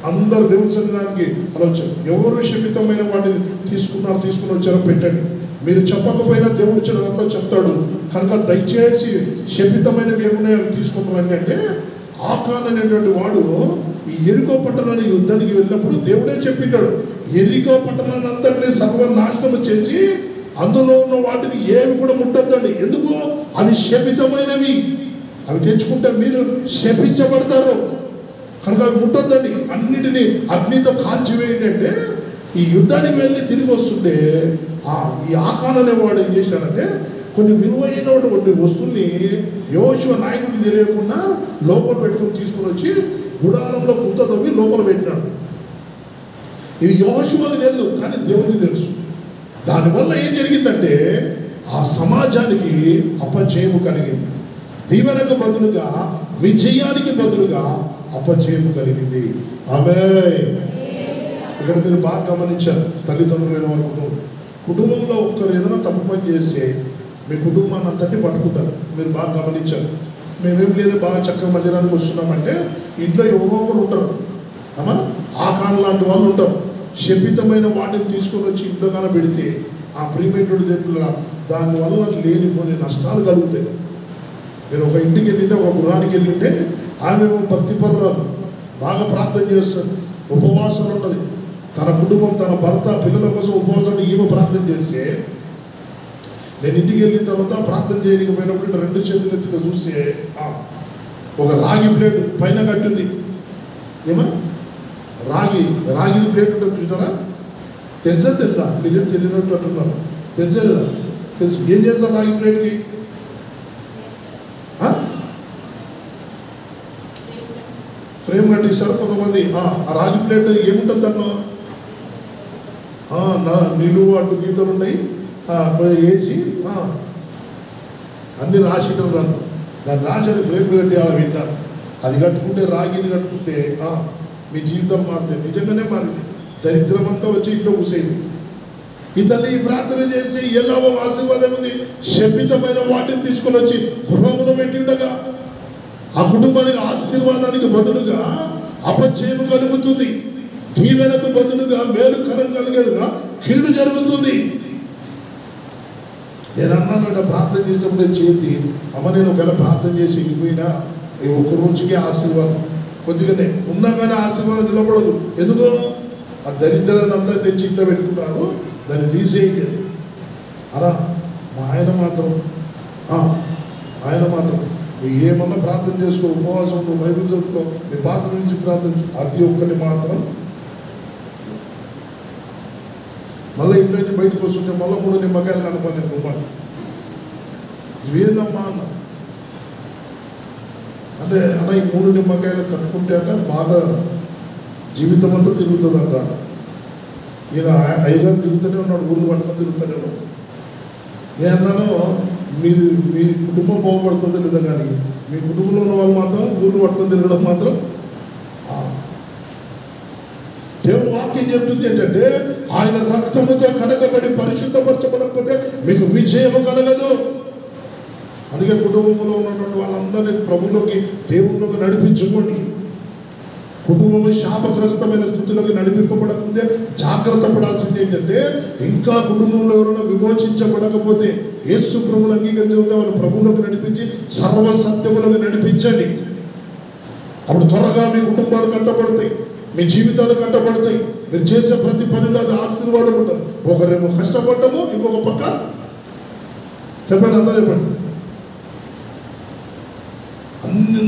అందరు దేవుని సన్నిధానానికి అలా వచ్చారు. ఎవరు శపితమైన వాటిని తీసుకుని వచ్చారో పెట్టండి. మీరు చెప్పకపోయినా దేవుడు చెడుతో చెప్తాడు కనుక దయచేసి శపితమైనవి ఏమున్నాయో అవి తీసుకుంటారు. అంటే ఆకాన్ అనేటువంటి వాడు ఈ ఎరికో పట్టణాన్ని యుద్ధానికి వెళ్ళినప్పుడు దేవుడే చెప్పింటాడు, ఎరికో పట్టణాన్ని అంతటినీ సర్వనాశనం చేసి అందులో ఉన్న వాటిని ఏవి కూడా ముట్టద్దండి. ఎందుకు? అవి శపితమైనవి, అవి తెచ్చుకుంటే మీరు శపించబడతారు కనుక అవి ముట్టొద్దండి, అన్నిటినీ అగ్నితో కాల్చివేయండి. అంటే ఈ యుద్ధానికి వెళ్ళి తిరిగి వస్తుంటే ఈ ఆకాన్ అనేవాడు ఏం చేశాడంటే కొన్ని విలువైనటువంటి వస్తువుల్ని యెహోషువ నాయకుడికి తెలియకుండా లోపల పెట్టుకుని తీసుకుని వచ్చి గుడారంలో గుంత తవ్వి లోపల పెట్టినాడు. ఇది యెహోషువకి తెలుసు కానీ దేవునికి తెలుసు. దానివల్ల ఏం జరిగిందంటే ఆ సమాజానికి అపజయము కలిగింది. దీవెనకు బదులుగా విజయానికి బదులుగా అపజయము కలిగింది. ఆమేన్. ఇక్కడ మీరు బాగా గమనించారు, తల్లిదండ్రులైన వాళ్ళ కుటుంబంలో ఒక్కరు ఏదైనా తప్పు పని చేస్తే మీ కుటుంబాన్ని అంతటి పట్టుకుంటారు. మీరు బాగా గమనించారు. మేమేం లేదు, బాగా చక్కగా మందిరానికి వస్తున్నామంటే ఇంట్లో ఎవరో ఒకరు ఉంటారు, అమ్మా ఆకాన్ లాంటి వాళ్ళు ఉంటారు. శపితమైన వాటిని తీసుకొని వచ్చి ఇంట్లో కానీ పెడితే ఆ ప్రీమేటెడ్ దేవుళ్ళ దానివల్ల లేనిపోని నష్టాలు కలుగుతాయి. నేను ఒక ఇంటికి వెళ్ళింటే, ఒక గృహానికి వెళ్ళింటే ఆమె భక్తిపరురాలు, బాగా ప్రార్థన చేస్తారు, ఉపవాసం ఉంటుంది, తన కుటుంబం తన భర్త పిల్లల కోసం ఉపవాసం ఈమె ప్రార్థన చేస్తే నేను ఇంటికి వెళ్ళిన తర్వాత ప్రార్థన చేయకపోయినప్పుడు 2 చేతులు ఎత్తుగా చూస్తే ఒక రాగి ప్లేట్ పైన కట్టింది. ఏమా రాగిది ప్లేట్ ఉంటుంది చూసారా? తెలుసా తెలుసా? మీరు తెలియనట్టు అంటున్నారు. తెలుసా లేదా? తెలుసు. ఏం చేస్తారు రాగి ప్లేట్కి? ఫ్రేమ్ కట్టిస్తారు కొంతమంది. ఆ రాగి ప్లేట్ ఏముంటుంది దాంట్లో? నిలువు అడ్డు గీతలు ఉంటాయి, వేసి అన్ని రాసిటం దాన్ని రాసి అది ఫ్రేమ్ కట్టి అలా వింటారు. అది కట్టుకుంటే రాగిని కట్టుకుంటే మీ జీవితం మారుతుంది. నిజంగానే మారింది. దరిద్రం అంతా వచ్చి ఇంట్లో కూసేది. ఈ తల్లి ప్రార్థన చేసి ఎలాగో ఆశీర్వాదం ఉంది, శపితమైన వాటిని తీసుకొని వచ్చి గృహమును పెట్టి ఉండగా ఆ కుటుంబానికి ఆశీర్వాదానికి బదులుగా అపజయము కలుగుతుంది. దీవెనకు బదులుగా మేలుకరం కలిగేదిగా కీడు జరుగుతుంది. నేను అన్నాను ప్రార్థన చేసినప్పుడే చేతి అమ్మ నేను ఒకవేళ ప్రార్థన చేసి వెళ్ళిపోయినా ఒక్క రోజుకే ఆశీర్వాదం, కొద్దిగానే ఉన్నా కానీ ఆశీర్వాదం నిలబడదు. ఎందుకో ఆ దరిద్రాన్ని అంతా తెచ్చి ఇంట్లో పెట్టుకుంటారు, దాన్ని తీసేయండి. అలా మా ఆయన మాత్రం నువ్వు ఏమన్నా ప్రార్థన చేసుకో, ఉపవాసం, నువ్వు బైబిల్ చదువుకో, నీ పాత్ర నుంచి ప్రార్థన, అది ఒక్కటి మాత్రం మళ్ళీ ఇంట్లో నుంచి బయటకు వస్తుంటే మళ్ళీ 3 నిమ్మకాయలు కనుకొని నేను గుమ్మాను. ఇవేందమ్మా అన్న అంటే అన్న ఈ 3 నిమ్మకాయలు కట్టుకుంటే అంట బాగా జీవితం అంతా తిరుగుతుందంట. ఈయన అయ్యగారు తిరుగుతూనే ఉన్నాడు, ఊళ్ళు పట్టుకొని తిరుగుతూనే ఉన్నాడు. నేను అన్నాను మీ కుటుంబం బాగుపడుతుంది లేదా కానీ మీ కుటుంబంలో ఉన్న వాళ్ళు మాత్రం ఊళ్ళు పట్టుకొని తిరగడం మాత్రం. దేవుడు వాక్యం చెప్తుంది ఏంటంటే ఆయన రక్తముతో కడగబడి పరిశుద్ధపరచబడకపోతే మీకు విజయము కలగదు. అందుకే కుటుంబంలో ఉన్నటువంటి వాళ్ళందరినీ ప్రభులోకి దేవుళ్ళలోకి నడిపించుకోండి. కుటుంబము శాపగ్రస్తమైన స్థితిలోకి నడిపింపబడకుందే జాగ్రత్త పడాల్సింది ఏంటంటే ఇంకా కుటుంబంలో ఎవరైనా విమోచించబడకపోతే యేసు ప్రభువును అంగీకరించకపోతే వాళ్ళు ప్రభువులోకి నడిపించి సర్వసత్యములోకి నడిపించండి. అప్పుడు త్వరగా మీ కుటుంబాలు కట్టబడతాయి, మీ జీవితాలు కట్టబడతాయి. మీరు చేసే ప్రతి పనిలో అది ఆశీర్వాదం ఉంటుంది. ఒకరేమో కష్టపడ్డము, ఇంకొక పక్క చెప్పండి, అందరూ చెప్పండి.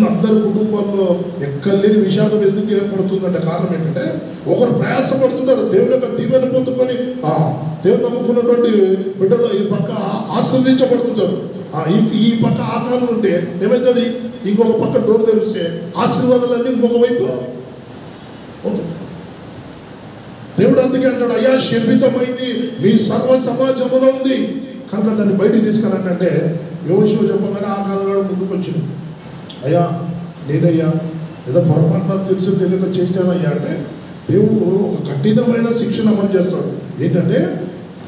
అందరి కుటుంబాల్లో ఎక్కలేని విషాదం ఎందుకు ఏర్పడుతుందంటే కారణం ఏంటంటే ఒకరు ప్రయాసపడుతున్నారు దేవుని యొక్క దీవెన పొందుకొని దేవుని నమ్ముకున్నటువంటి బిడ్డలు ఈ పక్క ఆశీర్వదించబడుతున్నారు. ఈ పక్క ఆకారం ఉంటే ఏమవుతుంది? ఇంకొక పక్క డోర్ తెరిస్తే ఆశీర్వాదాలన్నీ ఇంకొక వైపు. దేవుడు అందుకే అంటాడు, అయ్యా శపితమైంది మీ సర్వ సమాజంలో ఉంది కనుక దాన్ని బయటికి తీసుకురండి అంటే యోషువ చెప్పగానే ఆకారం ముందుకు వచ్చింది. అయ్యా నేనయ్యా ఏదో పొరపాటున తెలుసు తెలియక చేశానయ్యా అంటే దేవుడు ఒక కఠినమైన శిక్షణ అమలు చేస్తాడు. ఏంటంటే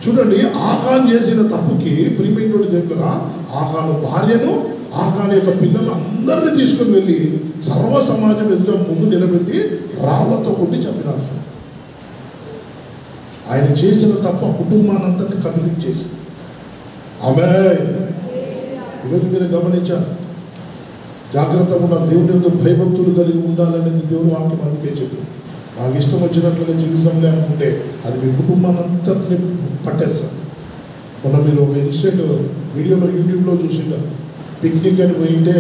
చూడండి, ఆకాన్ చేసిన తప్పుకి ప్రియమైనటువంటి దగ్గర ఆకాను భార్యను, ఆకాను యొక్క పిల్లలు అందరినీ తీసుకుని వెళ్ళి సర్వ సమాజం ఎదుట ముందు నిలబెట్టి రాళ్లతో కొట్టి చంపినారు. ఆయన చేసిన తప్పు ఆ కుటుంబానంతటిని కబలించేసి. ఆమేన్. ఈరోజు మీరు గమనించారు, జాగ్రత్తగా ఉండాలి, దేవుని యొక్క భయభక్తులు కలిగి ఉండాలనేది దేవుని వాక్యం అందుకే చెప్పింది. నాకు ఇష్టం వచ్చినట్లుగా జీవితంలో అనుకుంటే అది మీ కుటుంబానంతటిని పట్టేస్తారు. మొన్న మీరు ఒక ఇన్సిడెంట్ వీడియోలో యూట్యూబ్లో చూసింటారు. పిక్నిక్ అని పోయింటే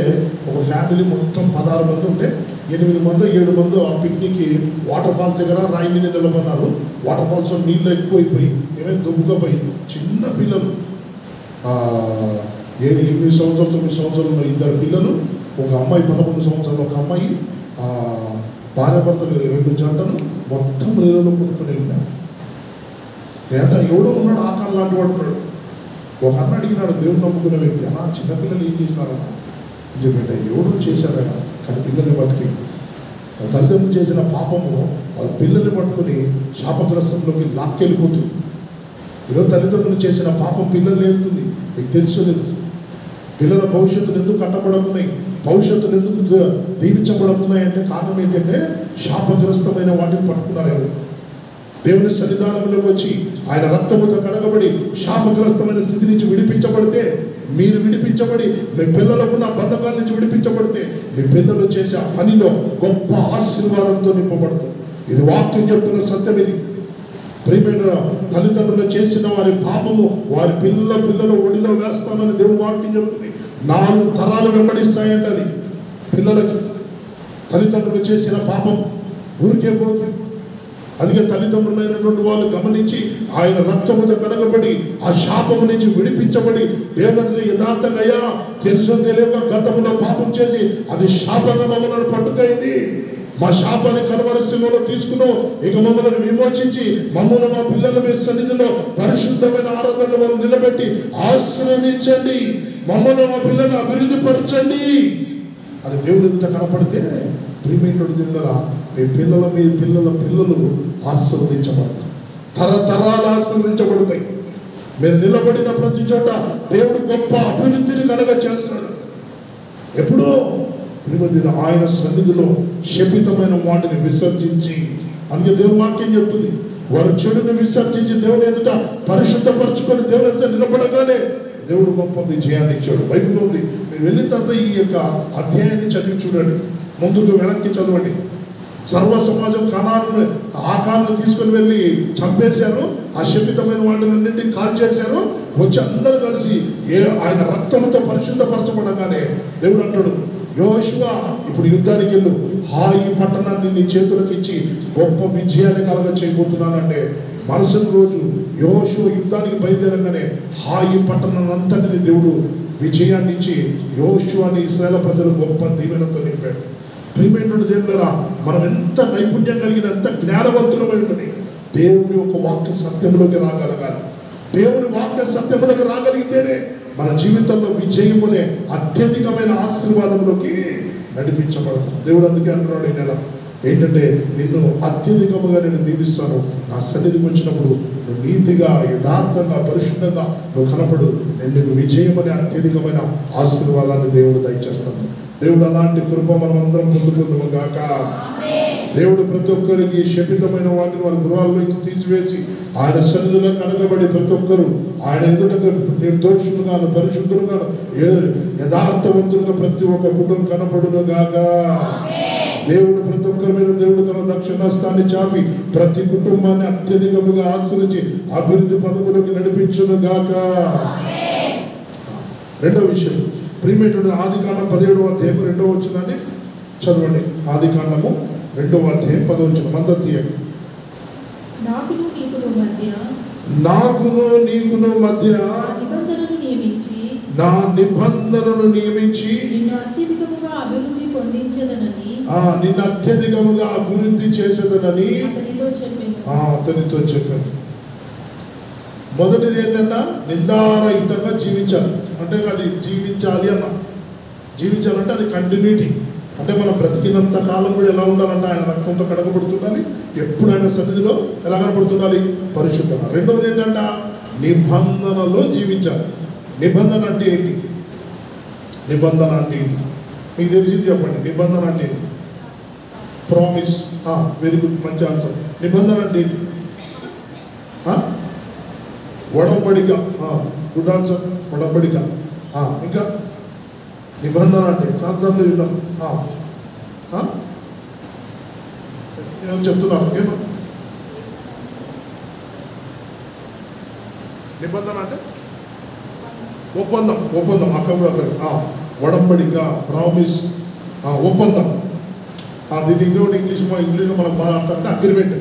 ఒక ఫ్యామిలీ మొత్తం 16 మంది ఉంటే 8 మందో 7 మందో ఆ పిక్నిక్కి వాటర్ ఫాల్స్ దగ్గర రాయి మీద నిలబడినారు. వాటర్ ఫాల్స్ నీళ్ళు ఎక్కువైపోయి ఏమైనా దుబ్బుకపోయి చిన్న పిల్లలు 8 సంవత్సరాలు 9 సంవత్సరాలు ఉన్న 2 పిల్లలు, ఒక అమ్మాయి 11 సంవత్సరాలు, ఒక అమ్మాయి, భార్యాభర్తలు 2 జంటలు మొత్తం నీళ్ళలో కొట్టుకుని వెళ్ళినారు. ఏంట ఎవడో ఉన్నాడు, ఆకారం లాంటి వాడు ఉన్నాడు. ఒక అన్న అడిగినాడు, దేవుడు నమ్ముకున్న వ్యక్తి, అన్నా చిన్నపిల్లలు ఏం చేసినారన్నా అని చెప్పేట. ఎవడో చేశాడా, కానీ పిల్లల్ని పట్టుకి వాళ్ళ తల్లిదండ్రులు చేసిన పాపము వాళ్ళ పిల్లల్ని పట్టుకుని శాపగ్రస్తంలోకి లాక్కెళ్ళిపోతుంది. ఈరోజు తల్లిదండ్రులు చేసిన పాపం పిల్లలు నేర్పుతుంది. మీకు తెలుసుకోలేదు, పిల్లల భవిష్యత్తులు ఎందుకు కట్టబడుతున్నాయి, భవిష్యత్తులు ఎందుకు దీవించబడుతున్నాయి అంటే కారణం ఏంటంటే శాపగ్రస్తమైన వాటిని పట్టుకున్నారు. దేవుని సన్నిధానంలోకి వచ్చి ఆయన రక్తముతో కడగబడి శాపగ్రస్తమైన స్థితి నుంచి విడిపించబడితే, మీరు విడిపించబడి మీ పిల్లలకున్న బంధకాల నుంచి విడిపించబడితే మీ పిల్లలు చేసే ఆ పనిలో గొప్ప ఆశీర్వాదంతో నింపబడుతుంది. ఇది వాక్యం చెప్తున్న సత్యం. ఇది ప్రియమైన తల్లిదండ్రులు చేసిన వారి పాపము వారి పిల్లల ఒడిలో వేస్తానని దేవుడు వాక్యం చెప్తుంది. 4 తరాలు వెంబడిస్తాయంట అది పిల్లలకి. తల్లిదండ్రులు చేసిన పాపం ఊరికే పోతుంది. అందుకే తల్లిదండ్రులైనటువంటి వాళ్ళు గమనించి ఆయన రక్తముతో కడగబడి ఆ శాపము నుంచి విడిపించబడి దేవుని యథార్థంగా, అయ్యా తెలుసో తెలియక గతంలో పాపం చేసి అది శాపంగా మమ్మల్ని పట్టుకైంది, మా శాపాన్ని కలవరి శిలువలో తీసుకున్నాం, ఇక మమ్మల్ని విమోచించి మమ్మల్ని మా పిల్లల మీ సన్నిధిలో పరిశుద్ధమైన ఆరాధనలు వాళ్ళు నిలబెట్టి ఆశీర్వదించండి, మమ్మల్ని మా పిల్లల్ని అభివృద్ధి పరచండి అని దేవుని ఎదుట కనపడితే, ప్రియమైనటువంటి దేవుడా మీ పిల్లలు ఆశీర్వదించబడతారు. తరతరాలు ఆశీర్వదించబడతాయి. మీరు నిలబడిన ప్రతి చోట దేవుడు గొప్ప అభివృద్ధిని కలగ చేస్తున్నాడు. ఎప్పుడో ప్రియమైన ఆయన సన్నిధిలో శపితమైన వాటిని విసర్జించి, అందుకే దేవుని వాక్యం చెప్తుంది, వారు చెడుని విసర్జించి దేవుని ఎదుట పరిశుద్ధపరచుకొని దేవుని ఎదుట నిలబడగానే దేవుడు గొప్ప విజయాన్ని ఇచ్చాడు. బైబిల్లో ఉంది. మీరు వెళ్ళిన తర్వాత ఈ యొక్క అధ్యాయాన్ని చదివి చూడండి, ముందుకు వెనక్కి చదవండి. సర్వ సమాజం ఆకాన్ని తీసుకుని వెళ్ళి చంపేశారు. ఆ శపితమైన వాటినన్నింటినీ కాల్ చేశారు. వచ్చి అందరూ కలిసి ఆయన రక్తంతో పరిశుద్ధపరచబడగానే దేవుడు అంటాడు, యోషువా ఇప్పుడు యుద్ధానికి వెళ్ళు, ఈ పట్టణాన్ని నీ చేతులకు ఇచ్చి గొప్ప విజయాన్ని కలగ చేయబోతున్నానంటే, మరుసటి రోజు యోషువ యుద్ధానికి బయలుదేరగానే ఈ పట్టణాన్ని అంతటిని దేవుడు విజయాన్ని ఇచ్చి యోషువాని ఇశ్రాయేలు ప్రజలు గొప్ప దీవెనతో నింపాడు. ప్రియమైనటువంటి దేవులారా, మనం ఎంత నైపుణ్యం కలిగిన, ఎంత జ్ఞానవంతులమై ఉంటుంది, దేవుని యొక్క వాక్య సత్యంలోకి రాగలగాలి. దేవుని వాక్య సత్యంలోకి రాగలిగితేనే మన జీవితంలో విజయమునే అత్యధికమైన ఆశీర్వాదంలోకి నడిపించబడతాం. దేవుడు అందుకే అంటున్నాడు ఈ నెల ఏంటంటే, నిన్ను అత్యధికముగా నేను దీవిస్తాను. నా సన్నిధికి వచ్చినప్పుడు నువ్వు నీతిగా, యథార్థంగా, పరిశుద్ధంగా నువ్వు కనపడు, నేను నీకు విజయమనే అత్యధికమైన ఆశీర్వాదాన్ని దేవుడు దయచేస్తాను. దేవుడు అలాంటి కృప మనం అందరం పొందుకుందాము గాక. దేవుడు ప్రతి ఒక్కరికి శపితమైన వాటిని వారి గృహాల్లోకి తీసివేసి ఆయన సన్నిధిలో కడగబడి ప్రతి ఒక్కరు ఆయన ఎదుట నిర్దోషులుగాను పరిశుద్ధులుగాను యథార్థవంతులుగా ప్రతి ఒక్క కుటుంబం కనపడును గాక. దేవుడు ప్రతి ఒక్కరి మీద దేవుడు తన దక్షిణాస్తాన్ని చాపి ప్రతి కుటుంబాన్ని అత్యధికముగా ఆశ్రయించి అభివృద్ధి పదవులోకి నడిపించును గాక. రెండవ విషయం, ప్రియమైనటువంటి ఆదికాండం 17వ అధ్యాయం 2వ వచనాన్ని చదవండి. ఆదికాండము 2వ అధ్యాయం 10వ వచనం మంద తీయండి. నాకును నీకును మధ్య నా నిబంధనను నియమించి నిన్ను అత్యధికముగా అభివృద్ధి చేసేదనని అతనితో చెప్పాను. మొదటిది ఏంటంటే నిందారహితంగా జీవించాలి. అంటే అది జీవించాలంటే అది కంటిన్యూటీ. అంటే మనం బ్రతికినంత కాలం కూడా ఎలా ఉండాలంటే ఆయన రక్తంతో కడగబడుతుండాలి. ఎప్పుడు ఆయన సన్నిధిలో ఎలా కనపడుతుండాలి? పరిశుద్ధంగా. రెండవది ఏంటంటే నిబంధనలో జీవించాలి. నిబంధన అంటే ఏంటి? నిబంధన అంటే ఏంటి మీకు తెలిసింది చెప్పండి. నిబంధన అంటే ఏంటి? ప్రామిస్. వెరీ గుడ్, మంచి ఆన్సర్. నిబంధన అంటే ఏంటి? ఒడంబడిక. గుడ్ ఆన్సర్, ఒడంబడిక. ఇంకా నిబంధన అంటే చాలాసార్లు విన్నాం. ఏమో చెప్తున్నారు, ఏమో నిబంధన అంటే ఒప్పందం. ఒప్పందం అక్కడ కూడా అక్కడ ఒడంబడిక, ప్రామిస్, ఒప్పందం. దీన్ని ఇంకోటి ఇంగ్లీష్లో మనం బాగా అర్థం అంటే అగ్రిమెంట్.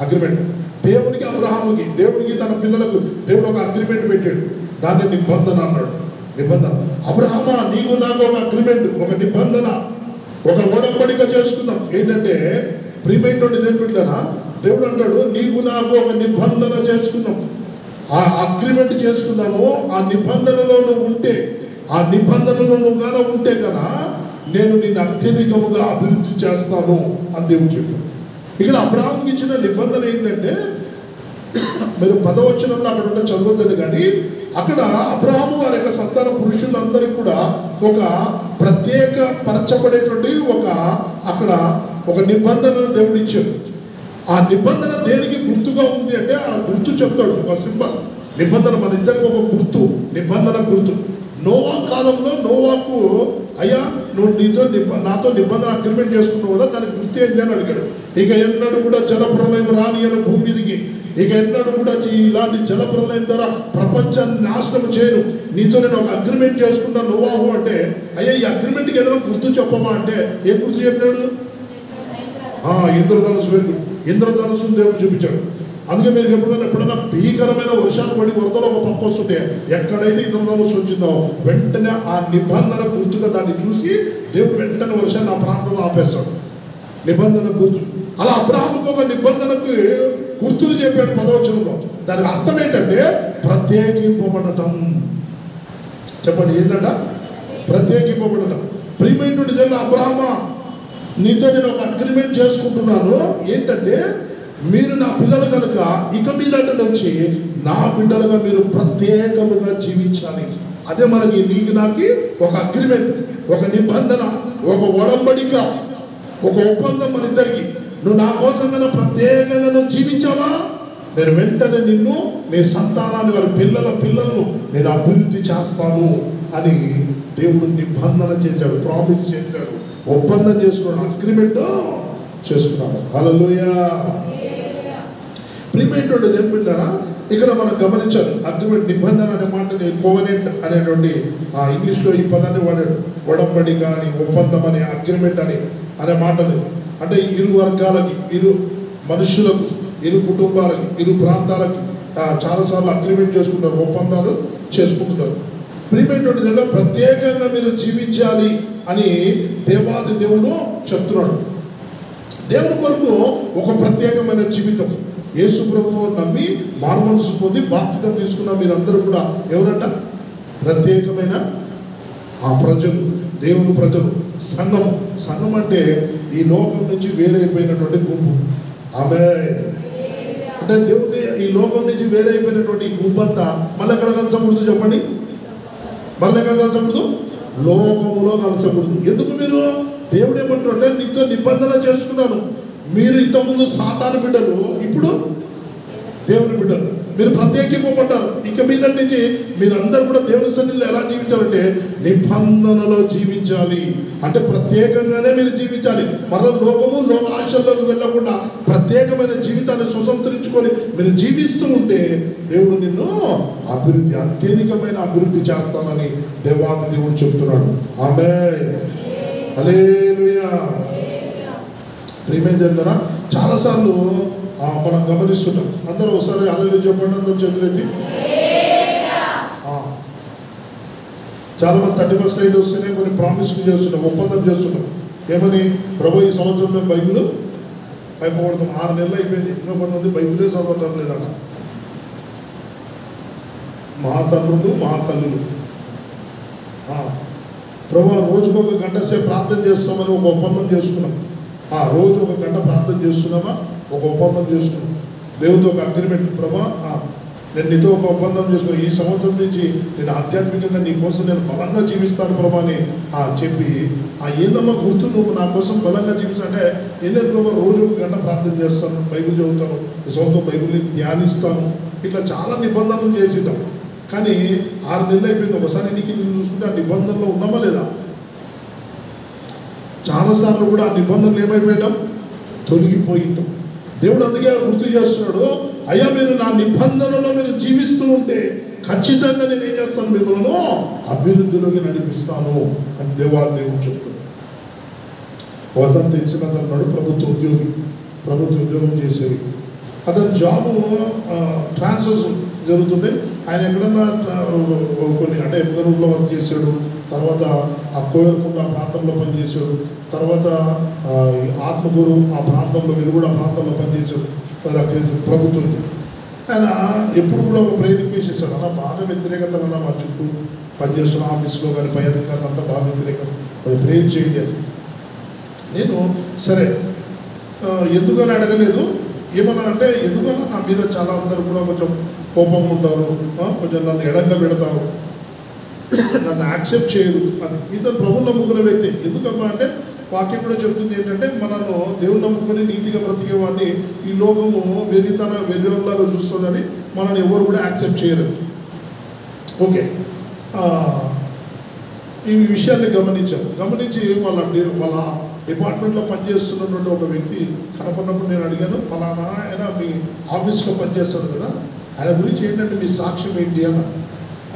అగ్రిమెంట్. దేవునికి అబ్రహాముకి, దేవుడికి తన పిల్లలకు దేవుడు ఒక అగ్రిమెంట్ పెట్టాడు. దాన్ని నిబంధన అన్నాడు. నిబంధన. అబ్రహామా, నీకు నాకు ఒక అగ్రిమెంట్, ఒక నిబంధన, ఒక ఒడంబడిక చేసుకుందాం. ఏంటంటే ప్రీపెయిడ్ దేని పెట్టారా? దేవుడు అంటాడు, నీకు నాకు ఒక నిబంధన చేసుకుందాం, ఆ అగ్రిమెంట్ చేసుకుందాము. ఆ నిబంధనలో నువ్వు ఉంటే, ఆ నిబంధనలో నువ్వు గాన ఉంటే కదా నేను నిన్ను అత్యధికముగా అభివృద్ధి చేస్తాను అని దేవుడు చెప్పాడు. ఇక్కడ అబ్రహాముకి ఇచ్చిన నిబంధన ఏంటంటే, మీరు 10వ వచనంలో అక్కడ ఉంటే చదువుతుంది, కానీ అక్కడ అబ్రహాము వారి యొక్క సంతాన పురుషులందరికీ కూడా ఒక ప్రత్యేక పరచబడేటువంటి అక్కడ ఒక నిబంధనను దేవుడు ఇచ్చాడు. ఆ నిబంధన దేనికి గుర్తుగా ఉంది అంటే ఆ గుర్తు చెప్తాడు, ఒక సింబల్. నిబంధన మన ఇద్దరికి ఒక గుర్తు, నిబంధన గుర్తు. నోవా కాలంలో నోవాకు, అయ్యా నువ్వు నాతో నిబంధన అగ్రిమెంట్ చేసుకున్నావు కదా, దానికి గుర్తు ఏంటి అని అడిగాడు. ఇక ఎన్నడూ కూడా జలప్రలయం రాని అని భూమి మీదికి, ఇక ఎన్నడూ కూడా ఇలాంటి జలప్రలయం ద్వారా ప్రపంచాన్ని నాశనం చేయను, నీతో నేను ఒక అగ్రిమెంట్ చేసుకున్నా నోవాహు అంటే, అయ్యా ఈ అగ్రిమెంట్కి ఏదైనా గుర్తు చెప్పమా అంటే ఏం గుర్తు చెప్పినాడు? ఇంద్రధనుసు. Very good. ఇంద్రధనుసును దేవుడు చూపించాడు. అందుకే మీరు ఎప్పుడైనా భీకరమైన వర్షాలు పడి వరదలు ఒక పప్పు వస్తుంటే ఎక్కడైతే ఇంద్రధనుసు వచ్చిందో వెంటనే ఆ నిబంధన గుర్తుగా దాన్ని చూసి దేవుడు వెంటనే వర్షాన్ని ఆ ప్రాంతంలో ఆపేస్తాడు. నిబంధన గుర్తు. అలా అబ్రహాముకు ఒక నిబంధనకు గుర్తులు చెప్పాడు 10వ వచనంలో. దానికి అర్థం ఏంటంటే ప్రత్యేకింపబడటం. చెప్పండి, ఏంటంట? ప్రత్యేకింపబడటం. ప్రియమైనటువంటి దేవుడు, అబ్రహామా నీతో నేను ఒక అగ్రిమెంట్ చేసుకుంటున్నాను. ఏంటంటే మీరు నా పిల్లలు కనుక ఇక మీదట నుంచి నా బిడ్డలుగా మీరు ప్రత్యేకముగా జీవించాలి. అదే మనకి నీకు నాకు ఒక అగ్రిమెంట్, ఒక నిబంధన, ఒక ఒడంబడిక, ఒక ఒప్పందం మన ఇద్దరికి. నువ్వు నా కోసం కన్నా ప్రత్యేకంగా నువ్వు జీవించావా, నేను వెంటనే నిన్ను, నీ సంతానాన్ని, వారి పిల్లలను నేను అభివృద్ధి చేస్తాను అని దేవుడు నిబంధన చేశాడు, ప్రామిస్ చేశాడు, ఒప్పందం చేసుకున్నాడు, అగ్రిమెంట్ చేసుకున్నాడు. హల్లెలూయా. ప్రియమైనటువంటి ఏం పెట్టారా? ఇక్కడ మనం గమనించాలి, అగ్రిమెంట్, నిబంధన అనే మాటని కోవెనెంట్ అనేటువంటి ఇంగ్లీష్లో ఈ పదాన్ని వాడాడు. ఒడంబడిక అని, ఒప్పందం అని, అగ్రిమెంట్ అని అనే మాటలు. అంటే ఇరు వర్గాలకి, ఇరు మనుషులకు, ఇరు కుటుంబాలకి, ఇరు ప్రాంతాలకి చాలాసార్లు అగ్రిమెంట్ చేసుకుంటారు, ఒప్పందాలు చేసుకుంటున్నారు. ప్రియమైనటువంటి దాంట్లో ప్రత్యేకంగా మీరు జీవించాలి అని దేవాది దేవుడు చెప్తున్నాడు. దేవుని కొరకు ఒక ప్రత్యేకమైన జీవితం. యేసు ప్రభువు నమ్మి మారుమనసు పొంది బాప్తిసం తీసుకున్న మీరందరూ కూడా ఎవరంట? ప్రత్యేకమైన ప్రజలు, దేవుని ప్రజలు, సంఘం. సంఘం అంటే ఈ లోకం నుంచి వేరైపోయినటువంటి గుంపు. అంటే దేవుని ఈ లోకం నుంచి వేరైపోయినటువంటి ఈ గుంపు అంతా మళ్ళీ ఎక్కడ కలిసకూడదు చెప్పండి? మళ్ళీ ఎక్కడ కలిసకూడదు? లోకములో కలిసకూడదు. ఎందుకు? మీరు దేవుడు ఏమంటుంటే నీతో నిబంధన చేసుకున్నాను. మీరు ఇంతకుముందు సాతాను బిడ్డలు, ఇప్పుడు దేవుని బిడ్డలు. మీరు ప్రత్యేకింపబడ్డారు. ఇక మీద నుంచి మీరందరూ కూడా దేవుని సన్నిధిలో ఎలా జీవించాలంటే నిబంధనలో జీవించాలి. అంటే ప్రత్యేకంగానే మీరు జీవించాలి. మరో లోకము, లోక ఆశల్లోకి వెళ్ళకుండా ప్రత్యేకమైన జీవితాన్ని స్వతంత్రించుకొని మీరు జీవిస్తూ ఉంటే దేవుడు నిన్ను అత్యధికమైన అభివృద్ధి చేస్తానని దేవాది దేవుడు చెప్తున్నాడు. ఆమేన్. హల్లెలూయా. ప్రియమైన ద్వారా చాలాసార్లు మనం గమనిస్తున్నాం. అందరూ ఒకసారి హల్లెలూయా చెప్పండి, అందరూ చేతులెత్తి. చాలామంది 31st నైట్ వస్తేనే కొన్ని ప్రామిస్లు చేస్తున్నాం, ఒప్పందం చేస్తున్నాం. ఏమని? ప్రభు ఈ సంవత్సరం మేము బైబిల్ అయిపోగొడతాం. 6 నెలలు అయిపోయింది, ఇంకా కొంతమంది బైబిలే చదవటం లేదన్న. మహాతల్లులు, మహాతల్లులు, ప్రభు రోజుకు 1 గంట సేపు ప్రార్థన చేస్తామని ఒక ఒప్పందం చేసుకున్నాం. రోజు 1 గంట ప్రార్థన చేస్తున్నామా, ఒక ఒప్పందం చేసుకున్నాం. దేవుడితో ఒక అగ్రిమెంట్. ప్రభా నేను నీతో ఒక ఒప్పందం చేసుకుని ఈ సంవత్సరం నుంచి నేను ఆధ్యాత్మికంగా నీ కోసం నేను బలంగా జీవిస్తాను ప్రభా అని చెప్పి ఏందమ్మా గుర్తు నువ్వు నా కోసం బలంగా జీవిస్తా అంటే ఏం లేదు ప్రభా, రోజు 1 గంట ప్రార్థన చేస్తాను, బైబిల్ చదువుతాను, ఈ సంవత్సరం బైబిల్ని ధ్యానిస్తాను, ఇట్లా చాలా నిబంధనలు చేసిద్దాం. కానీ 6 నెలలు అయిపోయింది. ఒకసారి నీకు ఇది చూసుకుంటే ఆ నిబంధనలో ఉన్నామా లేదా? చాలాసార్లు కూడా ఆ నిబంధనలు ఏమైపోయాం, తొలగిపోయింటాం. దేవుడు అందుకే గుర్తు చేస్తున్నాడు, అయ్యా మీరు నా నిబంధనలో మీరు జీవిస్తూ ఉంటే ఖచ్చితంగా నేను ఏం చేస్తాను, మిమ్మల్ని అభివృద్ధిలోకి నడిపిస్తాను అని దేవుడు చెప్తున్నాడు. అతను తెలిసినంత అన్నాడు, ప్రభుత్వ ఉద్యోగం చేసే వ్యక్తి. అతని జాబు ట్రాన్స్ఫర్స్ జరుగుతుంటే ఆయన ఎక్కడన్నా కొన్ని అంటే ఎమ్మెల్యేలో వర్క్ చేశాడు, తర్వాత ఆ కోయలకుంట ఆ ప్రాంతంలో పనిచేశాడు, తర్వాత ఆత్మకూరు ఆ ప్రాంతంలో వెలుగుడు ఆ ప్రాంతంలో పనిచేశాడు. ప్రభుత్వం ఆయన ఎప్పుడు కూడా ఒక ప్రేయర్ రిక్వెస్ట్ చేశాడు, అలా బాగా వ్యతిరేకత మా చుట్టూ పనిచేస్తున్న ఆఫీస్లో కానీ పై అధికారులు అంతా బాగా వ్యతిరేకం, ప్రేయర్ చేయండి. నేను సరే ఎందుకని అడగలేదు, ఏమన్నా అంటే ఎందుకన్నా నా మీద చాలా అందరూ కూడా కొంచెం కోపం ఉంటారు, కొంచెం నన్ను ఎడంగా పెడతారు, నన్ను యాక్సెప్ట్ చేయరు అని. ఇతను ప్రభువు నమ్ముకునే వ్యక్తి. ఎందుకమ్మా అంటే వాక్యం కూడా చెప్తుంది ఏంటంటే, మనను దేవుని నమ్ముకుని నీతిగా బ్రతికే వాడిని ఈ లోకము వెర్రిలాగా చూస్తుందని మనల్ని ఎవరు కూడా యాక్సెప్ట్ చేయరు. ఓకే, ఈ విషయాన్ని గమనించి వాళ్ళ డిపార్ట్మెంట్లో పనిచేస్తున్నటువంటి ఒక వ్యక్తి కనపడినప్పుడు నేను అడిగాను, ఫలానా ఆయన మీ ఆఫీస్లో పనిచేస్తాడు కదా, ఆయన గురించి ఏంటంటే మీ సాక్ష్యం ఏంటి అన్న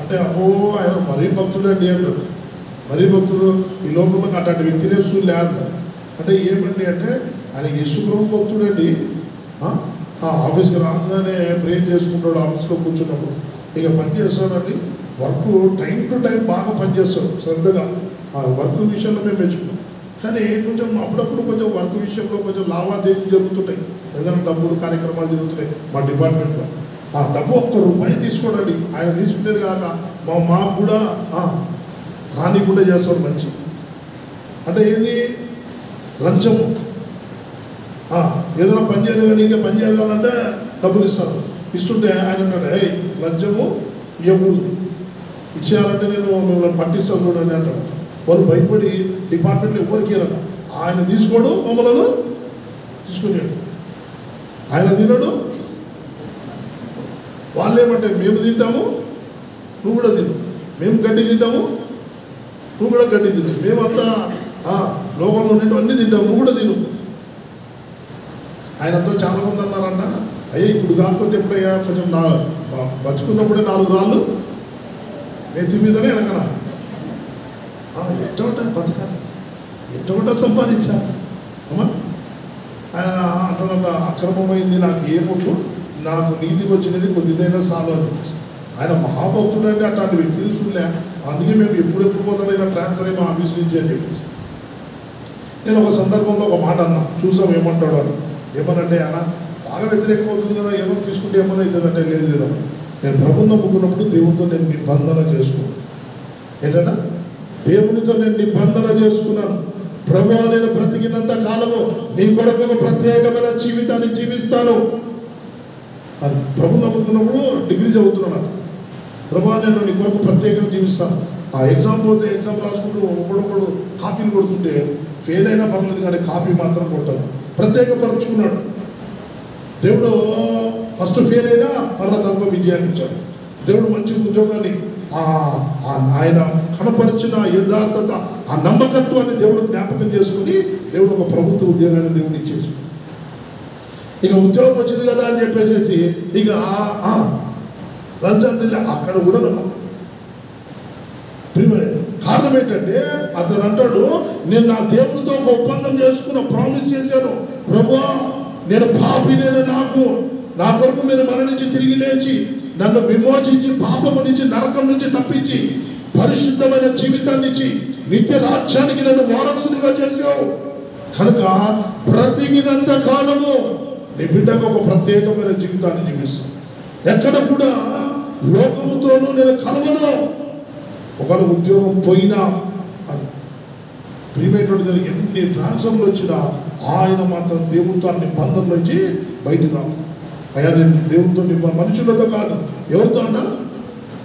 అంటే, అబ్బో ఆయన మరీ భక్తుడు అండి అంటాడు. మరీ భక్తుడు, ఈ లోకంలో అట్లాంటి వ్యక్తినే చూడలే అన్నాడు. అంటే ఏమండి అంటే, ఆయన యేసుప్రభు భక్తుడు అండి, ఆఫీస్కి రాగానే ప్రేయర్ చేసుకుంటాడు, ఆఫీస్లో కూర్చున్నప్పుడు ఇక పని చేస్తాడండి, వర్క్ టైం టు టైం బాగా పనిచేస్తాడు శ్రద్ధగా. వర్క్ విషయంలో మేము మెచ్చుకున్నాం. కానీ కొంచెం అప్పుడప్పుడు కొంచెం వర్క్ విషయంలో కొంచెం లావాదేవీలు జరుగుతుంటాయి, ఏదైనా డబ్బులు కార్యక్రమాలు జరుగుతున్నాయి మా డిపార్ట్మెంట్లో. ఆ డబ్బు ₹1 తీసుకోడండి, ఆయన తీసుకునేది కాక మాకు కూడా రానికుండా చేస్తాడు మంచి. అంటే ఏంది, లంచము. ఏదైనా పని చేయాలి కానీ ఇంకా పని చేయాలంటే డబ్బులు ఇస్తారు. ఇస్తుంటే ఆయన అంటాడు, లంచము ఇవ్వకూడదు, ఇచ్చేయాలంటే నేను మిమ్మల్ని పట్టిస్తాను చూడండి అంటాడు. వాళ్ళు భయపడి డిపార్ట్మెంట్లో ఎవరికి ఇవ్వరట. ఆయన తీసుకోడు, మమ్మల్ని తీసుకునేడు, ఆయన తినడు. వాళ్ళు ఏమంటే మేము తింటాము నువ్వు కూడా తిను, మేము గడ్డి తింటాము నువ్వు కూడా గడ్డి తిను, మేమంతా లోకంలో ఉండేటివన్నీ తింటాము నువ్వు కూడా తిను. ఆయనతో చాలామంది అన్నారంట, అయ్యా ఇప్పుడు కాకపోతే ఎప్పుడయ్యా కొంచెం బతుకున్నప్పుడే 4 రాళ్ళు నెత్తి మీదనే వెనకనా, ఎట్టవట బతకాలి, ఎట్టవట సంపాదించాలి అమ్మా. ఆయన అంటున్నా, అక్రమమైంది నాకు ఏముంటు, నాకు నీతికి వచ్చినది కొద్దిదైనా చాలు అని చెప్పేసి. ఆయన మహాభక్తుడు అంటే అట్లాంటి వ్యక్తిని చూడలే, అందుకే మేము ఎప్పుడెప్పుడు పోతాడైనా ట్రాన్స్ఫర్ అయ్యి మా ఆఫీస్ నుంచి అని చెప్పేసి. నేను ఒక సందర్భంలో ఒక మాట అన్నా, చూసాం ఏమంటాడు అని. ఏమనంటే అన్న బాగా వ్యతిరేకమవుతుంది కదా, ఏమో తీసుకుంటే ఏమన్నా అవుతుందంటే లేదు లేదన్నా, నేను ప్రభువుని నమ్ముకున్నప్పుడు దేవుడితో నేను నిబంధన చేసుకున్నాను. ఏంటన్నా, దేవునితో నేను నిబంధన చేసుకున్నాను. ప్రభువా నేను బ్రతికినంత కాలము నీ కొరకు ఒక ప్రత్యేకమైన జీవితాన్ని జీవిస్తాను అని ప్రభు నమ్ముకున్నప్పుడు డిగ్రీ చదువుతున్నాను. ప్రభువా నేను నీ కొరకు ప్రత్యేకంగా జీవిస్తాను. ఆ ఎగ్జామ్ పోతే ఎగ్జామ్ రాసుకుంటూ ఒకడొకడు కాపీలు కొడుతుంటే ఫెయిల్ అయినా పర్లేదు కానీ కాపీ మాత్రం కొట్టాను. ప్రత్యేకపరుచుకున్నాడు దేవుడు. ఫస్ట్ ఫెయిల్ అయినా మరలా తక్కువ విజయాన్ని ఇచ్చాడు దేవుడు. మంచి ఉద్యోగాన్ని ఆయన కనపరిచిన యథార్థత, ఆ నమ్మకత్వాన్ని దేవుడు జ్ఞాపకం చేసుకుని దేవుడు ఒక ప్రభుత్వ ఉద్యోగాన్ని దేవుడు ఇచ్చేసాడు. ఇక ఉద్యోగం వచ్చింది కదా అని చెప్పేసి ఇక లంచాన్ని అక్కడ కూడా నమ్మకం. కారణం ఏంటంటే అతను అంటాడు, నేను నా దేవునితో ఒక ఒప్పందం చేసుకున్న, ప్రామిస్ చేశాను, ప్రభువా నేను పాపినైనా నా కొరకు మీరు మరణించి తిరిగి లేచి నన్ను విమోచించి పాపము నుంచి నరకం నుంచి తప్పించి పరిశుద్ధమైన జీవితాన్ని ఇచ్చి నిత్య రాజ్యానికి నన్ను వారసునిగా చేసావు కనుక బ్రతికినంత కాలము నీ బిడ్డకు ఒక ప్రత్యేకమైన జీవితాన్ని జీవిస్తాను. ఎక్కడ కూడా లోకముతోనూ నేను కలవను. ఒకవేళ ఉద్యోగం పోయినా అని ప్రియమైనటువంటి దానికి ఎన్ని ట్రాన్స్ఫర్లు వచ్చినా ఆయన మాత్రం దేవుడితో నిబంధనల నుంచి బయట రావు. అయ్యా నేను దేవునితో మనుషులతో కాదు, ఎవరితో అంట?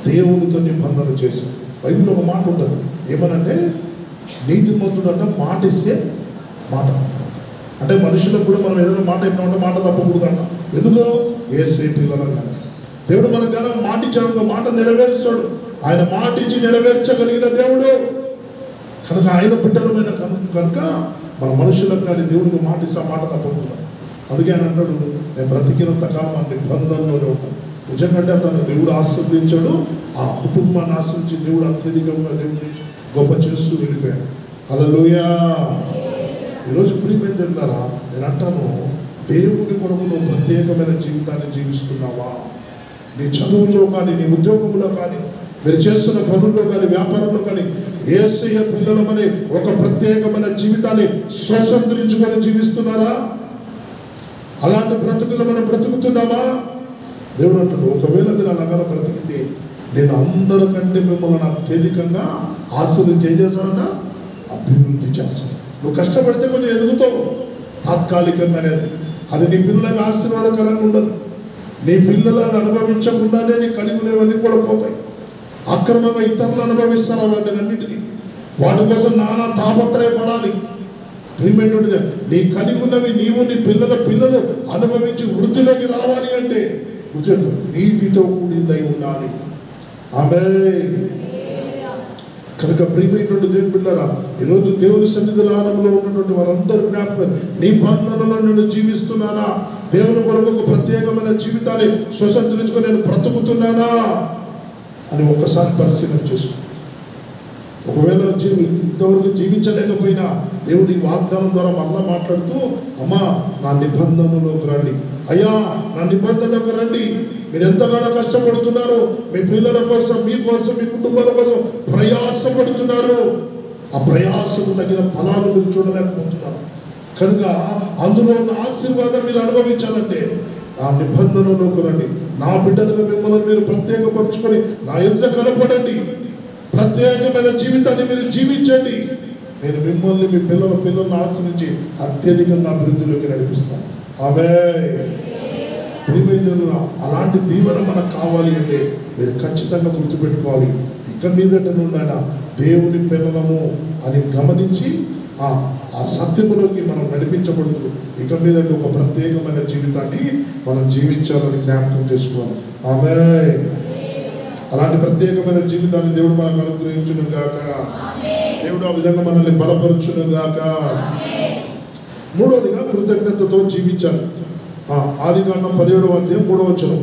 దేవునితో నిబంధన చేశాను. బైబిల్లో ఒక మాట ఉంటుంది, ఏమనంటే నీతిమంతుడు అంట మాట ఇస్తే మాట తప్పదు. అంటే మనుషులకు కూడా మనం ఏదైనా మాట ఇప్పినామంటే మాట తప్పకూడదు అంట. ఎందుకో యేసే పిల్లలం కనుక. దేవుడు మనకు కనుక మాట ఇచ్చాడు, మాట నెరవేరుస్తాడు. ఆయన మాట ఇచ్చి నెరవేర్చగలిగిన దేవుడు కనుక ఆయన బిడ్డలమైన కనుక మన మనుషులకు కానీ దేవుడికి మాట ఇస్తే మాట తప్పకూడదు. అందుకే ఆయన అంటాడు, నేను బ్రతికినంత కాలం ఆ నిబంధనలోనే ఉంటాను. నిజంగా తను దేవుడు ఆస్వాదించాడు, ఆ కుటుంబాన్ని ఆశ్రయించి దేవుడు అత్యధికంగా దేవుడిని గొప్ప చేస్తూ వెళ్ళిపోయాడు. హల్లెలూయా. ఈరోజు ప్రియమైన దేవులారా, నేను అంటాను, దేవుడి కొరకు నువ్వు ప్రత్యేకమైన జీవితాన్ని జీవిస్తున్నావా? నీ చదువుల్లో కానీ, నీ ఉద్యోగంలో కానీ, మీరు చేస్తున్న పనుల్లో కానీ, వ్యాపారంలో కానీ యేసయ్య పిల్లలమని ఒక ప్రత్యేకమైన జీవితాన్ని స్వతంత్రించుకొని జీవిస్తున్నారా? అలాంటి బ్రతుకులు మనం బ్రతుకుతున్నామా? దేవుడు అంటాడు, ఒకవేళ మీరు అలాగా బ్రతికితే నేను అందరికంటే మిమ్మల్ని అత్యధికంగా ఆస్వాదించి ఏం చేస్తానన్నా అభివృద్ధి చేస్తాను. నువ్వు కష్టపడితే కొంచెం ఎదుగుతావు తాత్కాలికంగా అనేది, అది నీ పిల్లలకు ఆశీర్వాదకరంగా ఉండదు. నీ పిల్లలను అనుభవించకుండానే నీ కలిగి ఉండేవన్నీ కూడా పోతాయి. అక్రమంగా ఇతరులు అనుభవిస్తారు వాటినన్నింటినీ, వాటి కోసం నానా తాపత్రయపడాలి. ప్రియమైనటువంటి నీ కలిగి ఉన్నవి నీవు నీ పిల్లలు అనుభవించి వృద్ధిలోకి రావాలి అంటే నీతితో కూడిందై ఉండాలి. ఆమేన్. కనుక ప్రియమైనటువంటి దేవుని బిడ్డలారా, ఈరోజు దేవుని సన్నిధిలో ఉన్నటువంటి వారందరూ జ్ఞాపకం, నీ బంధనలో నేను జీవిస్తున్నానా? దేవుని కొరకు ఒక ప్రత్యేకమైన జీవితాన్ని స్వతంత్రించుకొని నేను బ్రతుకుతున్నానా అని ఒక్కసారి పరిశీలన చేసుకో. ఒకవేళ ఇంతవరకు జీవించలేకపోయినా దేవుడి వాగ్దానం ద్వారా మళ్ళా మాట్లాడుతూ, అమ్మా నా నిబంధనలోకి రండి, అయ్యా నా నిబంధనలోకి రండి. మీరు ఎంతగానో కష్టపడుతున్నారు, మీ పిల్లల కోసం, మీ కోసం, మీ కుటుంబాల కోసం ప్రయాసపడుతున్నారు. ఆ ప్రయాసకు తగిన ఫలాలు మీరు చూడలేకపోతున్నారు. కనుక అందులో ఉన్న ఆశీర్వాదం మీరు అనుభవించాలంటే నా నిబంధనలోకి రండి. నా బిడ్డలుగా మిమ్మల్ని మీరు ప్రత్యేకపరచుకొని నా ఎదుట కనపడండి. ప్రత్యేకమైన జీవితాన్ని మీరు జీవించండి. నేను మిమ్మల్ని మీ పిల్లలను ఆశ్రయించి అత్యధికంగా అభివృద్ధిలోకి నడిపిస్తాను. ఆమేన్. ప్రియమైన అలాంటి దీవెన మనకు కావాలి అంటే మీరు ఖచ్చితంగా గుర్తుపెట్టుకోవాలి, ఇక మీదట నుండి దేవుని పిల్లలము అని గమనించి ఆ సత్యములోకి మనం నడిపించబడుతూ ఇక మీదట ఒక ప్రత్యేకమైన జీవితాన్ని మనం జీవించాలని జ్ఞాపకం చేసుకోవాలి. ఆమేన్. అలాంటి ప్రత్యేకమైన జీవితాన్ని దేవుడు మనకు అనుగ్రహించును గాక. దేవుడు ఆ విధంగా మనల్ని బలపరచును గాక. మూడవదిగా కృతజ్ఞతతో జీవించాలి. ఆదికాండం 17వ అధ్యాయం 3వ వచనం.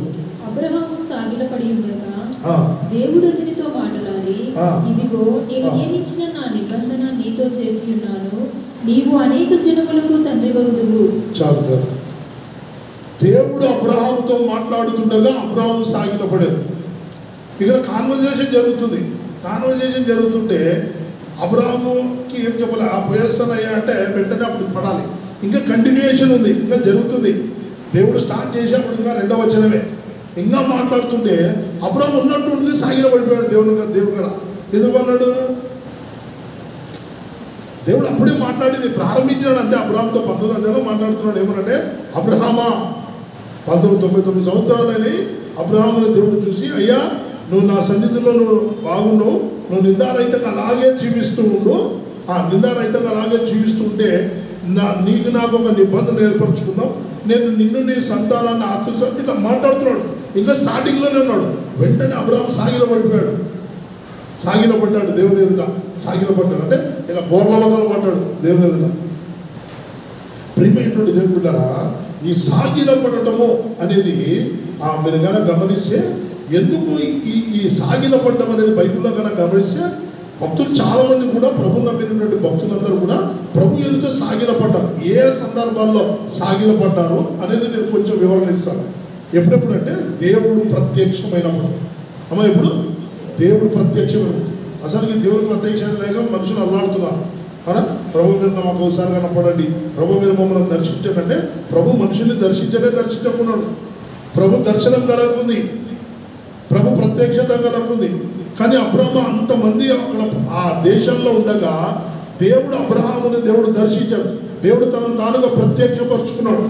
అబ్రహాము సాగిలపడి ఉండగా దేవుడు అతనితో మాట్లాడి, ఇదిగో నేను నియమించిన నా నిబంధన నీతో చేసి ఉన్నాను, నీవు అనేక జనములకు తండ్రివగుదువు. చాలు. దేవుడు అబ్రహాముతో మాట్లాడుతుండగా అబ్రహాము సాగిలపడాడు. ఇక్కడ కాన్వర్జేషన్ జరుగుతుంటే అబ్రహాముకి ఏం చెప్పాలి? ఆ ప్రయాసం అయ్యా అంటే వెంటనే అప్పుడు పడాలి. ఇంకా కంటిన్యూయేషన్ ఉంది, ఇంకా జరుగుతుంది. దేవుడు స్టార్ట్ చేసేప్పుడు ఇంకా 2వ వచనమే ఇంకా మాట్లాడుతుంటే అబ్రహాము ఉన్నట్టు సాగిలో పడిపోయాడు. దేవుడు కూడా ఎందుకు అన్నాడు? దేవుడు అప్పుడే మాట్లాడింది ప్రారంభించాడు అంతే. అబ్రహాంతో 19 మాట్లాడుతున్నాడు. ఏమనంటే, అబ్రహామా 99 సంవత్సరాలని అబ్రహాముని దేవుడు చూసి, అయ్యా నువ్వు నా సన్నిధిలో నువ్వు బాగున్నావు, నువ్వు నిందారహితంగా అలాగే జీవిస్తూ ఉండు. ఆ నిందారహితంగా అలాగే జీవిస్తుంటే నాకు ఒక నిబంధన ఏర్పరచుకున్నావు, నేను నిన్ను నీ సంతానాన్ని ఆశీర్వదిస్తాను. ఇట్లా మాట్లాడుతున్నాడు. ఇంకా స్టార్టింగ్లోనే ఉన్నాడు. వెంటనే అబ్రహాము సాగిలపడ్డాడు దేవుని ఎదుట. సాగిలపడ్డాడు అంటే ఇలా బోర్లవగల పడ్డాడు దేవుని ఎదుట. ప్రియమైనటువంటి దేవుని బిడ్డలారా, ఈ సాగిలపడటము అనేది మీరు కనుక గమనిస్తే, ఎందుకు ఈ సాగిలపడడం అనేది బైబిల్లో కనుక గమనిస్తే, భక్తులు చాలామంది కూడా ప్రభు నమ్మినటువంటి భక్తులందరూ కూడా ప్రభు ఎదుట సాగిలపడ్డారు. ఏ సందర్భాల్లో సాగిలపడ్డారు అనేది నేను కొంచెం వివరణ ఇస్తాను. ఎప్పుడెప్పుడు అంటే దేవుడు ప్రత్యక్షమైనప్పుడు. అమ్మ ఇప్పుడు దేవుడు ప్రత్యక్షమైన, అసలు దేవుడు ప్రత్యక్షం లేక మనుషులు అల్లాడుతున్నారు. అవునా? ప్రభు మీరు మాకు ఒకసారి కనపడండి, ప్రభు మీరు మమ్మల్ని దర్శించండి అంటే ప్రభు మనుషుల్ని దర్శించకున్నాడు. ప్రభు దర్శనం కలగకుంది, ప్రభు ప్రత్యక్షత కలగకుంది. కానీ అబ్రహాము అంతమంది అక్కడ ఆ దేశంలో ఉండగా దేవుడు అబ్రహాముని దేవుడు దర్శించాడు. దేవుడు తనను తానుగా ప్రత్యక్షపరుచుకున్నాడు.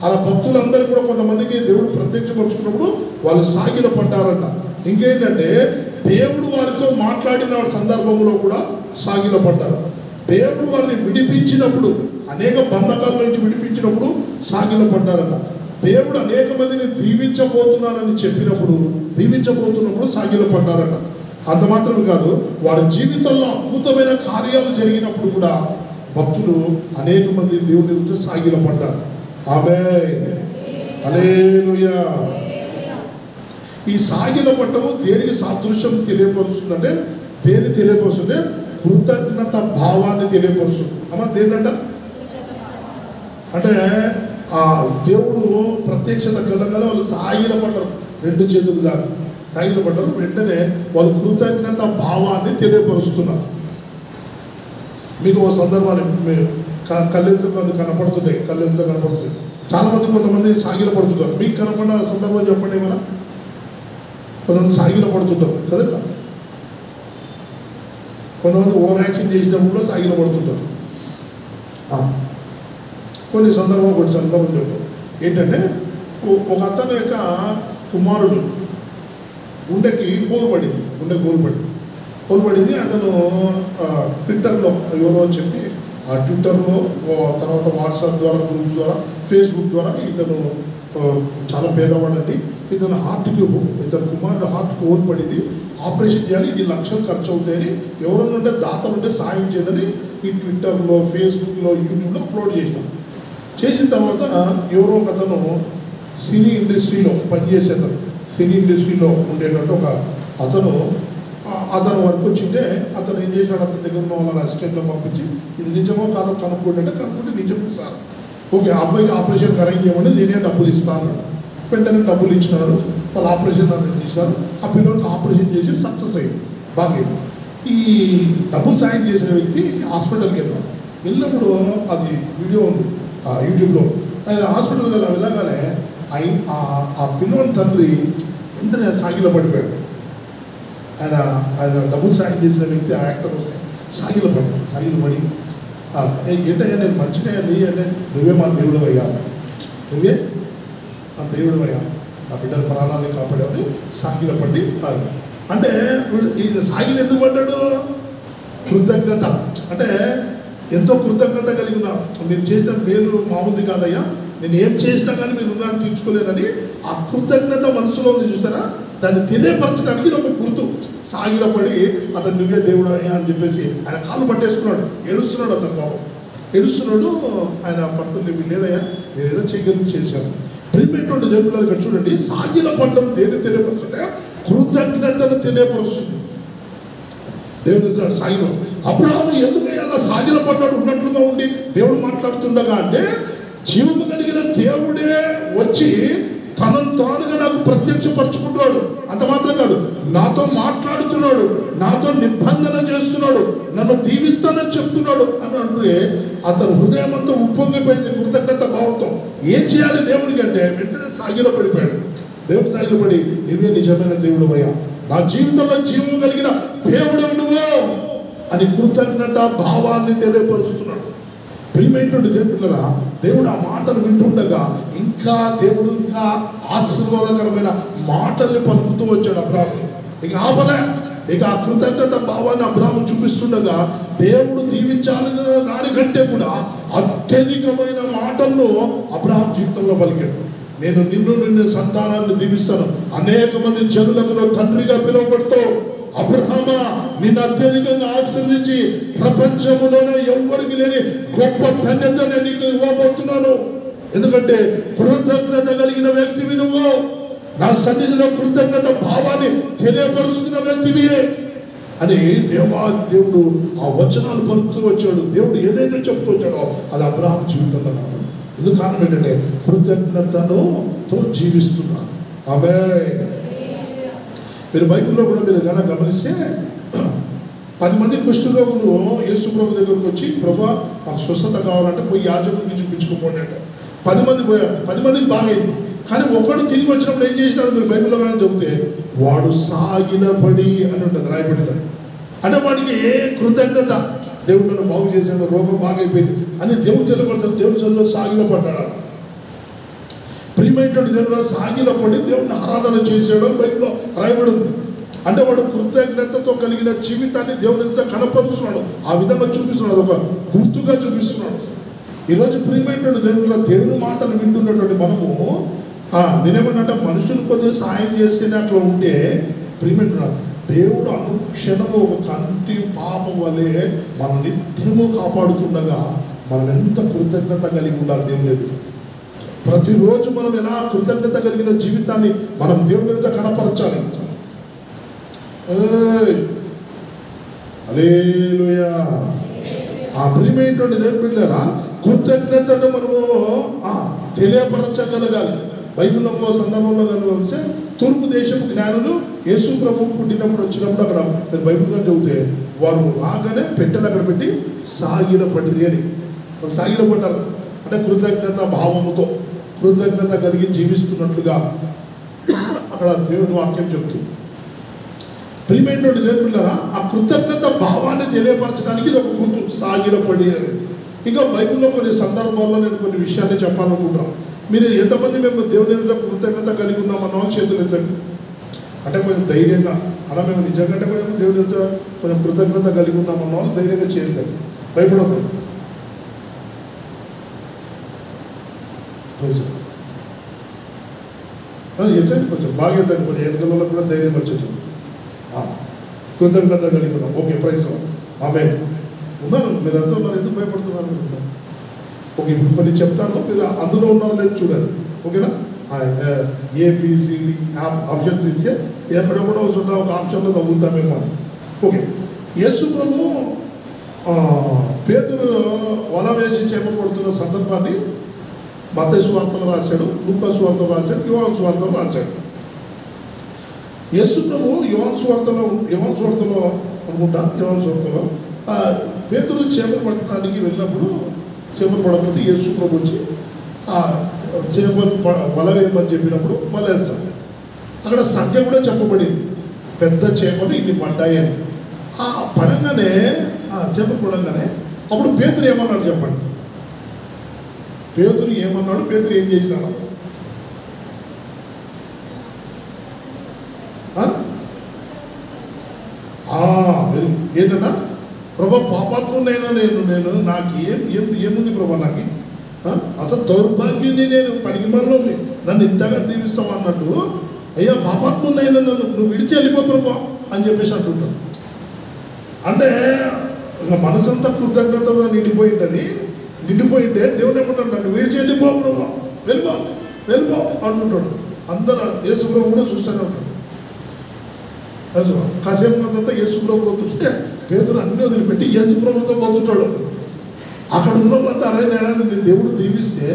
అలా భక్తులందరూ కూడా కొంతమందికి దేవుడు ప్రత్యక్షపరుచుకున్నప్పుడు వాళ్ళు సాగిల పడ్డారంట. ఇంకేంటంటే దేవుడు వారితో మాట్లాడిన సందర్భంలో కూడా సాగిల పడ్డారు. దేవుడు వారిని విడిపించినప్పుడు, అనేక బంధకాల నుంచి విడిపించినప్పుడు సాగిల పడ్డారంట. దేవుడు అనేక మందిని దీవించబోతున్నప్పుడు సాగిల పడ్డారంట. అంత మాత్రమే కాదు, వారి జీవితంలో అద్భుతమైన కార్యాలు జరిగినప్పుడు కూడా భక్తులు అనేక మంది దేవుని ఎదుట సాగిల పడ్డారు. ఆమేన్, హల్లెలూయా. ఈ సాగిల పడ్డము దేనికి సాదృశ్యం తెలియపరుస్తుందంటే, దేని తెలియపరుస్తుంటే కృతజ్ఞత భావాన్ని తెలియపరుస్తుంది. అమ్మ దేనంట అంటే ఆ దేవుడు ప్రత్యక్షత కలగల వాళ్ళు సాగిల పడ్డారు, రెండు చేతులు దాకా సాగిల పడ్డారు. వెంటనే వాళ్ళు కృతజ్ఞత భావాన్ని తెలియపరుస్తున్నారు. మీకు ఒక సందర్భాన్ని మీరు కళ్ళెదురు కనపడుతుంటాయి, చాలామంది కొంతమంది సాగిల పడుతుంటారు. మీకు కనపడిన సందర్భం చెప్పండి. ఏమైనా కొంతమంది సాగిల పడుతుంటారు కదా, కొంతమంది ఓవర్ యాక్షన్ చేసినప్పుడు కూడా సాగిల పడుతుంటారు. కొన్ని సందర్భం చెప్పారు. ఏంటంటే ఒక అతను యొక్క కుమారుడు గుండెకి హోల్ పడింది. అతను ట్విట్టర్లో ఎవరో చెప్పి ఆ ట్విట్టర్లో, తర్వాత వాట్సాప్ ద్వారా, గ్రూప్స్ ద్వారా, ఫేస్బుక్ ద్వారా ఇతను చాలా పేదవాడండి, ఇతను కుమారుడు హార్ట్కి హోల్ పడింది, ఆపరేషన్ చేయాలి, 2 లక్షలు ఖర్చు అవుతాయని ఎవరైనా ఉంటే దాతలు ఉంటే సాయం చేయాలని ఈ ట్విట్టర్లో, ఫేస్బుక్లో, యూట్యూబ్లో అప్లోడ్ చేసిన తర్వాత ఎవరో ఒక అతను సినీ ఇండస్ట్రీలో ఉండేటువంటి ఒక అతను వర్క్ వచ్చింటే అతను ఏం చేసినాడు, అతని దగ్గర ఉన్న వాళ్ళ అసిస్టెంట్లో పంపించి ఇది నిజమో కాదో కనుక్కుంటే నిజమే సార్, ఓకే అబ్బాయికి ఆపరేషన్కి అరేంజ్ చేయమని నేనే డబ్బులు ఇస్తాను. వెంటనే డబ్బులు ఇచ్చినాడు, వాళ్ళు ఆపరేషన్ అరేంజ్ చేసినారు. ఆ పిల్లలకి ఆపరేషన్ చేసి సక్సెస్ అయింది, బాగైంది. ఈ డబ్బులు సాయం చేసిన వ్యక్తి హాస్పిటల్కి వెళ్ళినప్పుడు అది వీడియో ఉంది యూట్యూబ్లో. ఆయన హాస్పిటల్కి వెళ్ళగానే ఆ పిల్లల తండ్రి వెంటనే సాగిల పడిపోయాడు. ఆయన డబ్బులు సాయం చేసిన వ్యక్తి, ఆ యాక్టర్ సాగిల పడి ఏంటయ్యా నేను మంచిగా నీ అంటే నువ్వే మా దేవుడు అయ్యా, నా బిడ్డల ప్రాణాన్ని కాపాడామని సాగిల పడి అంటే ఇది సాగిల ఎందుకు పడ్డాడు? కృతజ్ఞత. అంటే ఎంతో కృతజ్ఞత కలిగి ఉన్నా, మీరు చేసిన మేలు మామూలుది కాదయ్యా, నేను ఏం చేసినా కానీ మీరు రుణాన్ని తీర్చుకోలేనని ఆ కృతజ్ఞత మనసులో ఉంది చూస్తారా, దాన్ని తెలియపరచడానికి ఇది ఒక గుర్తు. సాగిలపడి అతను నువ్వే దేవుడు అయ్యా అని చెప్పేసి ఆయన కాళ్ళు పట్టేసుకున్నాడు, ఏడుస్తున్నాడు. అతను బాబు ఏడుస్తున్నాడు. ఆయన పట్టుకుని లేదయ్యా నేను ఏదో చేయగలిగి చేశాను. ప్రియమైనటువంటి దేవుడు చూడండి, సాగిల పడ్డం దేన్ని తెలియపరుస్తుంటే కృతజ్ఞతను తెలియపరుస్తుంది. దేవుడు సాగిలో అబ్రహాము ఎందుకయ్యా సాగిల పడ్డాడు ఉన్నట్లుగా ఉండి దేవుడు మాట్లాడుతుండగా అంటే, జీవము కలిగిన దేవుడే వచ్చి తనను తానుగా నాకు ప్రత్యక్షపరచుకుంటున్నాడు. అంత మాత్రం కాదు, నాతో మాట్లాడుతున్నాడు, నాతో నిబంధన చేస్తున్నాడు, నన్ను దీవిస్తానని చెప్తున్నాడు అని అంటే అతను హృదయం అంతా ఉప్పొంగిపోయింది కృతజ్ఞత భావంతో. ఏం చేయాలి దేవుడికి అంటే వెంటనే సాగిలో పడిపోయాడు. దేవుడు సాగిలో పడి నువ్వే నిజమైన దేవుడు అయ్యా, నా జీవితంలో జీవం కలిగిన దేవుడు నువ్వు అని కృతజ్ఞత భావాన్ని తెలియపరుస్తున్నాడు. ప్రియమైనటువంటి దేవుడురా, దేవుడు ఆ మాటలు వింటుండగా ఇంకా ఆశీర్వాదకరమైన మాటల్ని పలుకుతూ వచ్చాడు అబ్రాహాము. ఇక ఆపలే, ఇక ఆ కృతజ్ఞత భావాన్ని అబ్రాహాము చూపిస్తుండగా దేవుడు దీవించాలి దానికంటే కూడా అత్యధికమైన మాటల్లో అబ్రాహాము జీవితంలో పలికాడు. నేను నిన్ను సంతానాన్ని దీవిస్తాను, అనేక మంది జనులకు తండ్రిగా పిలువబడతావు. అబ్రహామా, నిన్ను అత్యధికంగా ఆశీర్వదించి ప్రపంచంలోనే ఎవ్వరికి లేని గొప్ప ధన్యత నేను నీకు ఇవ్వబోతున్నాను. ఎందుకంటే కృతజ్ఞత కలిగిన వ్యక్తివి నువ్వు, నా సన్నిధిలో కృతజ్ఞత భావాన్ని తెలియపరుస్తున్న వ్యక్తివి అని దేవుడు ఆ వచనాలు పలుకుతూ వచ్చాడు. దేవుడు ఏదైతే చెప్తూ వచ్చాడో అది అబ్రహాం జీవితంలో కనపడింది. ఎందుకు కారణం ఏంటంటే కృతజ్ఞతతో జీవిస్తున్నాను. ఆమేన్. మీరు బైబిల్లో కూడా మీరు ఏదైనా గమనిస్తే 10 మంది కుష్ఠరోగులు యేసు ప్రభు దగ్గరకు వచ్చి, ప్రభువా మాకు స్వస్థత కావాలంటే పోయి యాజకుడికి చూపించుకోపోండి అంటే 10 మంది పోయారు. 10 మందికి బాగైంది. కానీ ఒకడు తిరిగి వచ్చినప్పుడు ఏం చేసినాడు మీరు బైబిల్లో కానీ చెబితే, వాడు సాగిలపడి అని ఉంటుంది రాయబడిన. అంటే వాడికి కృతజ్ఞత, దేవుడు నన్ను బాగు చేశాడు, రోగం బాగైపోయింది అని దేవుడు చెల్లబడతాడు. దేవుడు చెల్లు సాగిలపడ్డాడు. ప్రియమైనటువంటి దేవుడు సాగిలపడి దేవుడిని ఆరాధన చేసాడు అని బైబిల్లో రాయబడింది. అంటే వాడు కృతజ్ఞతతో కలిగిన జీవితాన్ని దేవుని ఎదుట కనపరుస్తున్నాడు, ఆ విధంగా చూపిస్తున్నాడు, ఒక గుర్తుగా చూపిస్తున్నాడు. ఈరోజు ప్రియమైనటువంటి దేవుని మాటలు వింటున్నటువంటి మనము నేనేమన్నంటే మనుషులు కొద్దిగా సాయం చేస్తేనే అట్లా ఉంటే ప్రియమైన దేవుడు అనుక్షణము ఒక కంటి పాప వలె మన నిత్యము కాపాడుతుండగా మనం ఎంత కృతజ్ఞత కలిగి ఉండాలి దేవుని ఎదుట. ప్రతిరోజు మనం ఎలా కృతజ్ఞత కలిగిన జీవితాన్ని మనం దేవుని ఎదుట కనపరచాలి. హల్లెలూయా. ఆ ప్రియమైనటువంటి దేవుని బిడ్డలారా, కృతజ్ఞతను మనము తెలియపరచగలగాలి. బైబిల్లో ఒక సందర్భంలో కనుక తూర్పు దేశపు జ్ఞానులు యేసు ప్రభు పుట్టినప్పుడు వచ్చినప్పుడు అక్కడ మీరు బైబిల్ కానీ చదివితే వారు రాగానే పెట్టెలు అక్కడ పెట్టి సాగిలపడిరి అని వాళ్ళు సాగిలపడ్డారు. అంటే కృతజ్ఞత భావముతో కృతజ్ఞత కలిగి జీవిస్తున్నట్లుగా అక్కడ దేవుని వాక్యం చెప్తుంది. ప్రియమైనటువంటి దేవుడులారా, ఆ కృతజ్ఞత భావాన్ని తెలియపరచడానికి ఇది ఒక గుర్తు, సాగిలపడి అని. ఇంకా బైబిల్లో కొన్ని సందర్భాల్లో నేను కొన్ని విషయాన్ని చెప్పాలనుకుంటున్నాను. మీరు ఎంతమంది మేము దేవుని ఎదుట కృతజ్ఞత కలిగి ఉన్నామన్న వాళ్ళు చేతులు ఎత్తండి. అంటే కొంచెం ధైర్యంగా అలా మేము నిజంగా కొంచెం దేవుని ఎదుట కొంచెం కృతజ్ఞత కలిగి ఉన్నామన్న వాళ్ళు ధైర్యంగా చేయండి, భయపడద్దండి. ఎత్తండి, కొంచెం బాగా ఎత్తండి, కొంచెం ఎన్నికలలో కూడా ధైర్యం వచ్చేది. కృతజ్ఞత కలిగి ఉన్నాం. ఓకే, ప్రైజ్ ఆమె ఉన్నారు, మీరంతా ఉన్నారు, ఎందుకు భయపడుతున్నారు మీరంతా? ఓకే, ఇప్పుడు కొన్ని చెప్తాను, మీరు అందులో ఉన్నారో లేదు చూడండి. ఓకేనా? ఏబిసిడి ఆప్షన్స్ ఇస్తే ఎక్కడెక్కడో ఒక ఆప్షన్లో తగులుతామేమో అని. ఓకే, యేసు ప్రభు పేతురు వల వేసి చేపలు పడుతున్న సందర్భాన్ని మత్తయి సువార్తలో రాశాడు, లూకా సువార్తలో రాశాడు, యోహాను సువార్తలో రాశాడు. యేసు ప్రభు యోహాను సువార్తలో అనుకుంటా, యోహాను సువార్తలో పేతురు చేపలు పట్టడానికి వెళ్ళినప్పుడు చేపలు పడకపోతే యేసు ప్రభు వచ్చి చేపలు వల వేయమని చెప్పినప్పుడు వల వేస్తాడు. అక్కడ సంఖ్య కూడా చెప్పబడింది, పెద్ద చేపలు ఇన్ని పడ్డాయి అని. పడంగానే చేపలు పడంగానే అప్పుడు పేతురు ఏమన్నాడు చెప్పండి? పేతురు ఏమన్నాడు? పేతురు ఏం చేసినాడు? ఏంటన్నా, ప్రభా పాపాత్మునైనా నేను నాకు ఏముంది ప్రభా, నాకు అసలు దౌర్భాగ్యుని, నేను పనికిమాలలో నన్ను ఇంతగా దీవిస్తావు అన్నట్టు, అయ్యా పాపాత్మునైనా నువ్వు విడిచి వెళ్ళిపో ప్రభా అని చెప్పేసి అంటుంటాడు. అంటే ఇంకా మనసంతా కృతజ్ఞతగా నిండిపోయింటే దేవుడు ఏమంటాడు, నన్ను విడిచి వెళ్ళిపో ప్రభా, వెళ్ళిపో అంటుంటాడు. అందరూ యేసు ప్రభు కూడా చూస్తూనే ఉంటాడు. కాసేపు తర్వాత యేసు ప్రభు పోతుంటే పేతురు అన్నీ వదిలిపెట్టి యేసు ప్రభుతో పోతుంటాడు. అక్కడ ఉన్న వాళ్ళంతా అరే నేను దేవుడు దీవిస్తే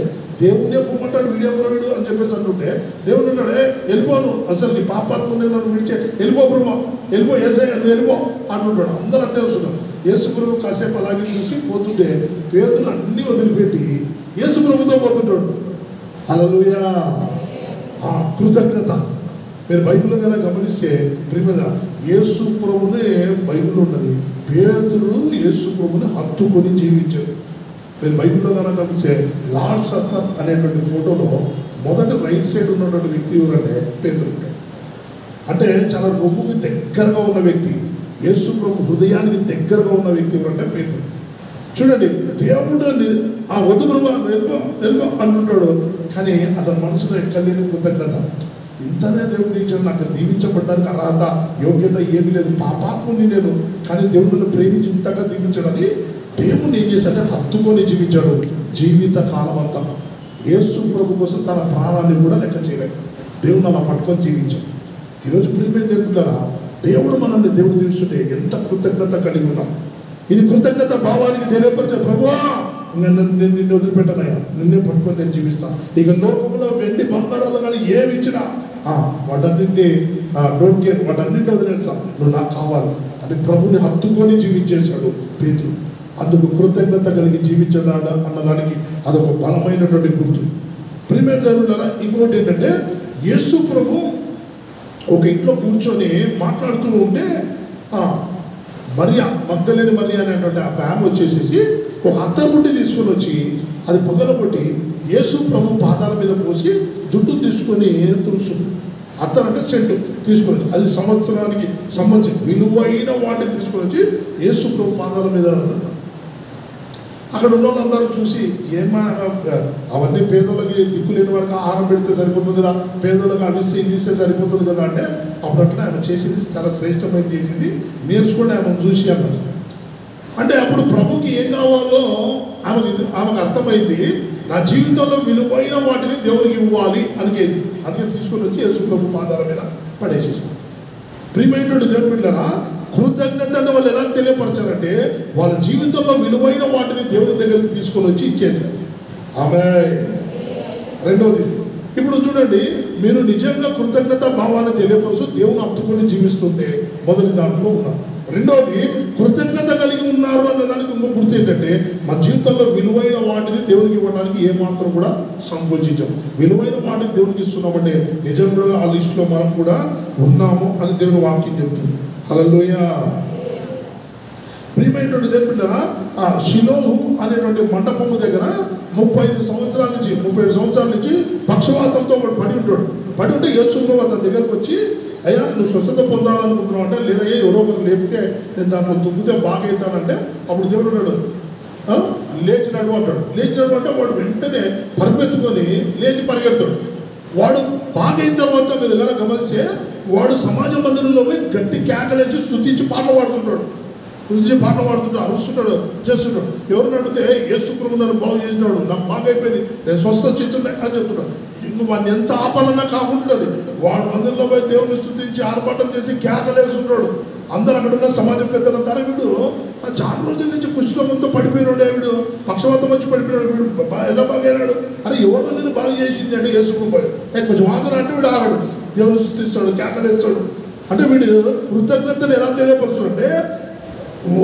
దేవుడినే పొమ్మంటాడు, వీడియో వీడు అని చెప్పేసి అంటుంటే దేవుడు అంటాడే వెళ్ళిపోను, అసలు నీ పాపాత్మ నన్ను విడిచే వెళ్ళిపో ప్రభా, వెళ్ళిపో ఏసయ్య నువ్వు వెళ్ళిపో అంటుంటాడు. అందరూ అంటే వస్తున్నారు. యేసు ప్రభు కాసేపు అలాగే చూసి పోతుంటే పేతురు అన్నీ వదిలిపెట్టి యేసు ప్రభుతో పోతుంటాడు. హల్లెలూయా. కృతజ్ఞత. మీరు బైబిల్లో కనుక గమనిస్తే ప్రియమైన యేసు ప్రభునే బైబిల్లో ఉన్నది, పేతురు యేసు ప్రభుని హత్తుకొని జీవించాడు. మీరు బైబిల్లో కనుక గమనిస్తే లార్డ్ సప్పర్ అనేటువంటి ఫోటోలో మొదటి రైట్ సైడ్ ఉన్నటువంటి వ్యక్తి ఎవరంటే పేతురు. అంటే చాలా రొమ్ముకి దగ్గరగా ఉన్న వ్యక్తి, యేసు ప్రభు హృదయానికి దగ్గరగా ఉన్న వ్యక్తి ఎవరంటే పేతురు. చూడండి, దేవుడు వద్దు ప్రభా వెళ్ళిపో అంటుంటాడు, కానీ అతని మనసులో ఎక్కలేని కృతజ్ఞత. ఇంతనే దేవుడు దీవించాడు, నాకు దీవించబడ్డానికి అర్హత యోగ్యత ఏమీ లేదు, పాపాత్ముని నేను, కానీ దేవుడు నన్ను ప్రేమించి ఇంతగా దీవించాడని దేవుడిని ఏం చేశాడంటే హత్తుకొని జీవించాడు జీవిత కాలం అంతా. యేసు ప్రభు కోసం తన ప్రాణాన్ని కూడా లెక్క చేయలేదు, దేవుడు అలా పట్టుకొని జీవించాడు. ఈరోజు ప్రియమైన దేవుడులారా, దేవుడు మనల్ని దేవుడు దీవిస్తుంటే ఎంత కృతజ్ఞత కలిగి ఉన్నాం. ఇది కృతజ్ఞత భావానికి తెలియపరిచే, ప్రభువా ఇంకా నేను నిన్ను వదిలిపెట్టనయ్యా, నిన్నే పట్టుకొని నేను జీవిస్తాను. ఇక లోకంలో వెండి బంగారాలు కానీ ఏమి ఇచ్చినా వాటన్నింటినీ డోంట్ కేర్, వాటన్నింటినీ వదిలేస్తాను, నువ్వు నాకు కావాలి అని ప్రభుని హత్తుకొని జీవించేశాడు పేతురు. అందుకు కృతజ్ఞత కలిగి జీవించాడు అన్నదానికి అదొక బలమైనటువంటి గుర్తు. ప్రియమైన దేవులారా, ఇంకోటి ఏంటంటే యేసు ప్రభు ఒక ఇంట్లో కూర్చొని మాట్లాడుతూ ఉంటే మరియా, మగ్దలేని మరియా అనేటువంటి ఒక ఆమె వచ్చేసేసి ఒక అత్తరు పుట్టి తీసుకొని వచ్చి అది పొగల కొట్టి యేసు ప్రభు పాద పాదాల మీద పోసి జుట్టు తీసుకొని తుడుస్తుంది. అత్తర్ అంటే సెంటు తీసుకొని అది సంవత్సరానికి సంబంధించి విలువైన వాటిని తీసుకొని వచ్చి యేసు ప్రభు పాదాల మీద అక్కడ ఉన్న వాళ్ళందరూ చూసి ఏమా అవన్నీ పేదోళ్ళకి దిక్కు లేని వరకు ఆహారం పెడితే సరిపోతుంది కదా, పేదోళ్ళకి అవి తీస్తే సరిపోతుంది కదా అంటే అప్పుడు అంటే ఆమె చేసింది చాలా శ్రేష్టమైన చేసింది, నేర్చుకోండి ఆమెను చూసి అన్నారు. అంటే అప్పుడు ప్రభుకి ఏం కావాలో ఆమెకు అర్థమైంది. నా జీవితంలో విలువైన వాటిని దేవునికి ఇవ్వాలి అనికేది. అందుకే తీసుకొని వచ్చి యేసు ప్రభు పాదాల మీద పడేసేసి. ప్రియమైనటువంటి దేవుని బిడ్డలారా, కృతజ్ఞతను వాళ్ళు ఎలా తెలియపరచారంటే వాళ్ళ జీవితంలో విలువైన వాటిని దేవుని దగ్గరికి తీసుకొని వచ్చి ఇచ్చేశారు. ఆమె రెండవది, ఇప్పుడు చూడండి, మీరు నిజంగా కృతజ్ఞత భావాన్ని తెలియపరుస్తూ దేవుని హత్తుకొని జీవిస్తుంటే మొదటి దాంట్లో ఉన్నారు. రెండవది, కృతజ్ఞత కలిగి ఉన్నారు అనే దానికి ఇంకో గుర్తు ఏంటంటే మన జీవితంలో విలువైన వాటిని దేవునికి ఇవ్వడానికి ఏమాత్రం కూడా సంకోచించాం. విలువైన వాటిని దేవునికి ఇస్తున్నామంటే నిజంగా ఆ లిస్టులో మనం కూడా ఉన్నాము అని దేవుని వాక్యం చెప్తుంది. హల్లెలూయా. ప్రియమైనటువంటి దేవుని బిడ్డలారా, ఆ షిలోహు అనేటువంటి మండపము దగ్గర 37 సంవత్సరాల నుంచి పక్షవాతంతో పడి ఉంటే యేసు ప్రభు అతని దగ్గరకు వచ్చి, అయ్యా నువ్వు స్వస్థత పొందాలనుకుంటున్నావు అంటే, లేదయ్యా ఎవరో ఒకరు లేపితే నేను దాంట్లో దుగ్గితే బాగా అవుతానంటే, అప్పుడు దేవుడు ఉన్నాడు లేచినాడు అంటాడు. లేచినాడు అంటే వాడు వెంటనే పరిపెత్తుకొని లేచి పరిగెడతాడు. వాడు బాగా అయిన తర్వాత మీరు ఎలా గమనిస్తే వాడు సమాజ మందిరంలో పోయి గట్టి కేకలేసి స్తుతించి పాటలు పాడుతుంటాడు, అరుస్తున్నాడు, చేస్తున్నాడు. ఎవరిని అడిగితే యేసు ప్రభు నన్ను బాగు చేసినాడు, నాకు బాగా అయిపోయింది, నేను స్వస్థత చెందుతున్నాయి అని చెప్తున్నాడు. ఇంక వాడిని ఎంత ఆపాలన్నా కాకుంటుంది. వాడు మందిరంలో పోయి దేవుని స్తుతించి ఆర్భాటం చేసి కేకలేస్తున్నాడు. అందరూ అక్కడ ఉన్న సమాజం పెద్దలంటారా, వీడు చాలా రోజుల నుంచి కుష్ఠరోగంతో పడిపోయినాడు, వీడు పక్షవాతం వచ్చి పడిపోయినాడు, వీడు ఎలా బాగైనాడు, అరే ఎవరు నేను బాగా చేసింది అంటే యేసు ప్రభు. కొంచెం ఆగరా అంటే వీడు ఆగడు, దేవుని స్తుతిస్తాడు, కేకలేస్తాడు. అంటే వీడు కృతజ్ఞతను ఎలా తెలియపరుస్తాడు అంటే,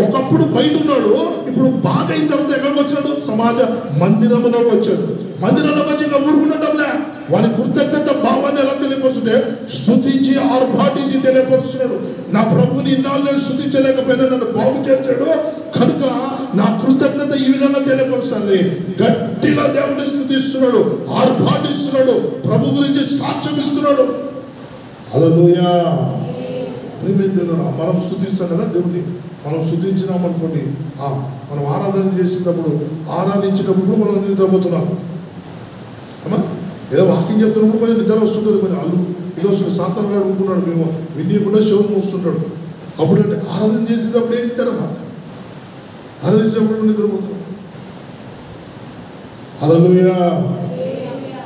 ఒకప్పుడు బయట ఉన్నాడు, ఇప్పుడు బాగా అయిన తర్వాత ఎక్కడికి వచ్చినాడు, సమాజ మందిరంలోకి వచ్చాడు. మందిరంలోకి వచ్చి ఇంకా ఊరుకుండటంలే, వారి కృతజ్ఞత భావాన్ని ఎలా తెలియపరుస్తుంటే స్తుతించి ఆర్భాటించి తెలియపరుస్తున్నాడు. నా ప్రభుని ఇన్నాళ్ళు నేను స్తుతించలేకపోయినా నన్ను బాగు చేశాడు కనుక నా కృతజ్ఞత ఈ విధంగా తెలియపరుస్తాను. గట్టిగా దేవుని స్తుతిస్తున్నాడు, ఆర్భాటిస్తున్నాడు, ప్రభు గురించి సాక్ష్యం ఇస్తున్నాడు. హల్లెలూయా. మనం స్తుతిస్తాం కదా దేవుని. మనం స్తుతించినామనుకోండి, మనం ఆరాధించినప్పుడు మనం నిద్రపోతున్నాం. అమ్మా ఏదో వాకింగ్ చెప్తున్నప్పుడు కొంచెం నిద్ర వస్తుంటుంది, కొంచెం అల్లు ఇది వస్తుంది. సాతాను అనుకున్నాడు, మేము వినియకుండా శివుని మూస్తుంటాడు. అప్పుడు అంటే ఆరాధన చేసేటప్పుడు ఏం నిద్రమా, ఆరాధించినప్పుడు నిద్రపోతున్నాం. హల్లెలూయా.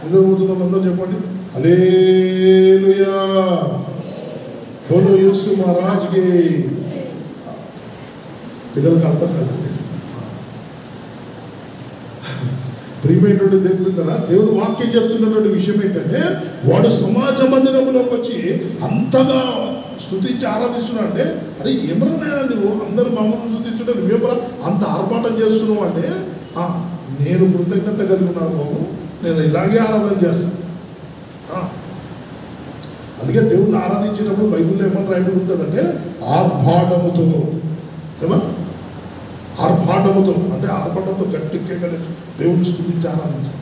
నిద్రపోతున్నాం అందరూ చెప్పండి హల్లెలూయా. బోలో యేసు మహారాజ్కి. పిల్లలకు అర్థం కదా. ప్రియమైనటువంటి దేవుని బిడ్డలారా, దేవుడు వాక్యం చెప్తున్నటువంటి విషయం ఏంటంటే వాడు సమాజ మందిరంలోకి వచ్చి అంతగా స్తుతించి ఆరాధిస్తున్నావు అంటే, అరే ఏమన్నా నువ్వు అందరు మామూలు స్తుతిస్తుంటే నువ్వేమరా అంత ఆర్భాటం చేస్తున్నావు అంటే, నేను కృతజ్ఞత కలిగి ఉన్నాను బాబు, నేను ఇలాగే ఆరాధన చేస్తాను. అందుకే దేవుడిని ఆరాధించినప్పుడు బైబిల్లో ఏమన్నా రాయబడి ఉంటుందంటే ఆర్భాటముతో, ఏమా ఆర్భాటముతో అంటే ఆర్భాటంతో గట్టిగా కలిసి దేవుడిని స్తుతించి ఆరాధించాలి.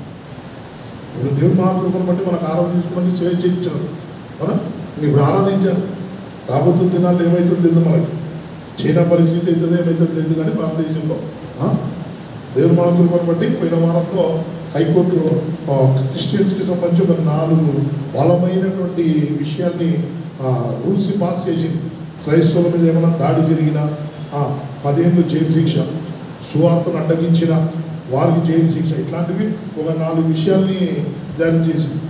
ఇప్పుడు దేవుడు మహాకృపను బట్టి మనకు ఆరాధించుకోమని సేవ చేయించారు. అవునా? ఇప్పుడు ఆరాధించారు. రాబోతున్న దినాల్లో ఏమవుతుందో తెలియదు మనకి. చైనా పరిస్థితి అవుతుంది ఏమవుతుందో తెలియదు. కానీ భారతదేశంలో దేవుడు మహాకృపను బట్టి పోయిన వారంలో హైకోర్టు క్రిస్టియన్స్కి సంబంధించి ఒక 4 బలమైనటువంటి విషయాన్ని రూల్స్ పాస్ చేసింది. క్రైస్తవుల మీద ఏమైనా దాడి జరిగినా 10 ఏళ్ళు జైలు శిక్ష, సువార్తను అడ్డగించిన వారికి జైలు శిక్ష, ఇట్లాంటివి ఒక 4 విషయాల్ని జారీ చేసింది.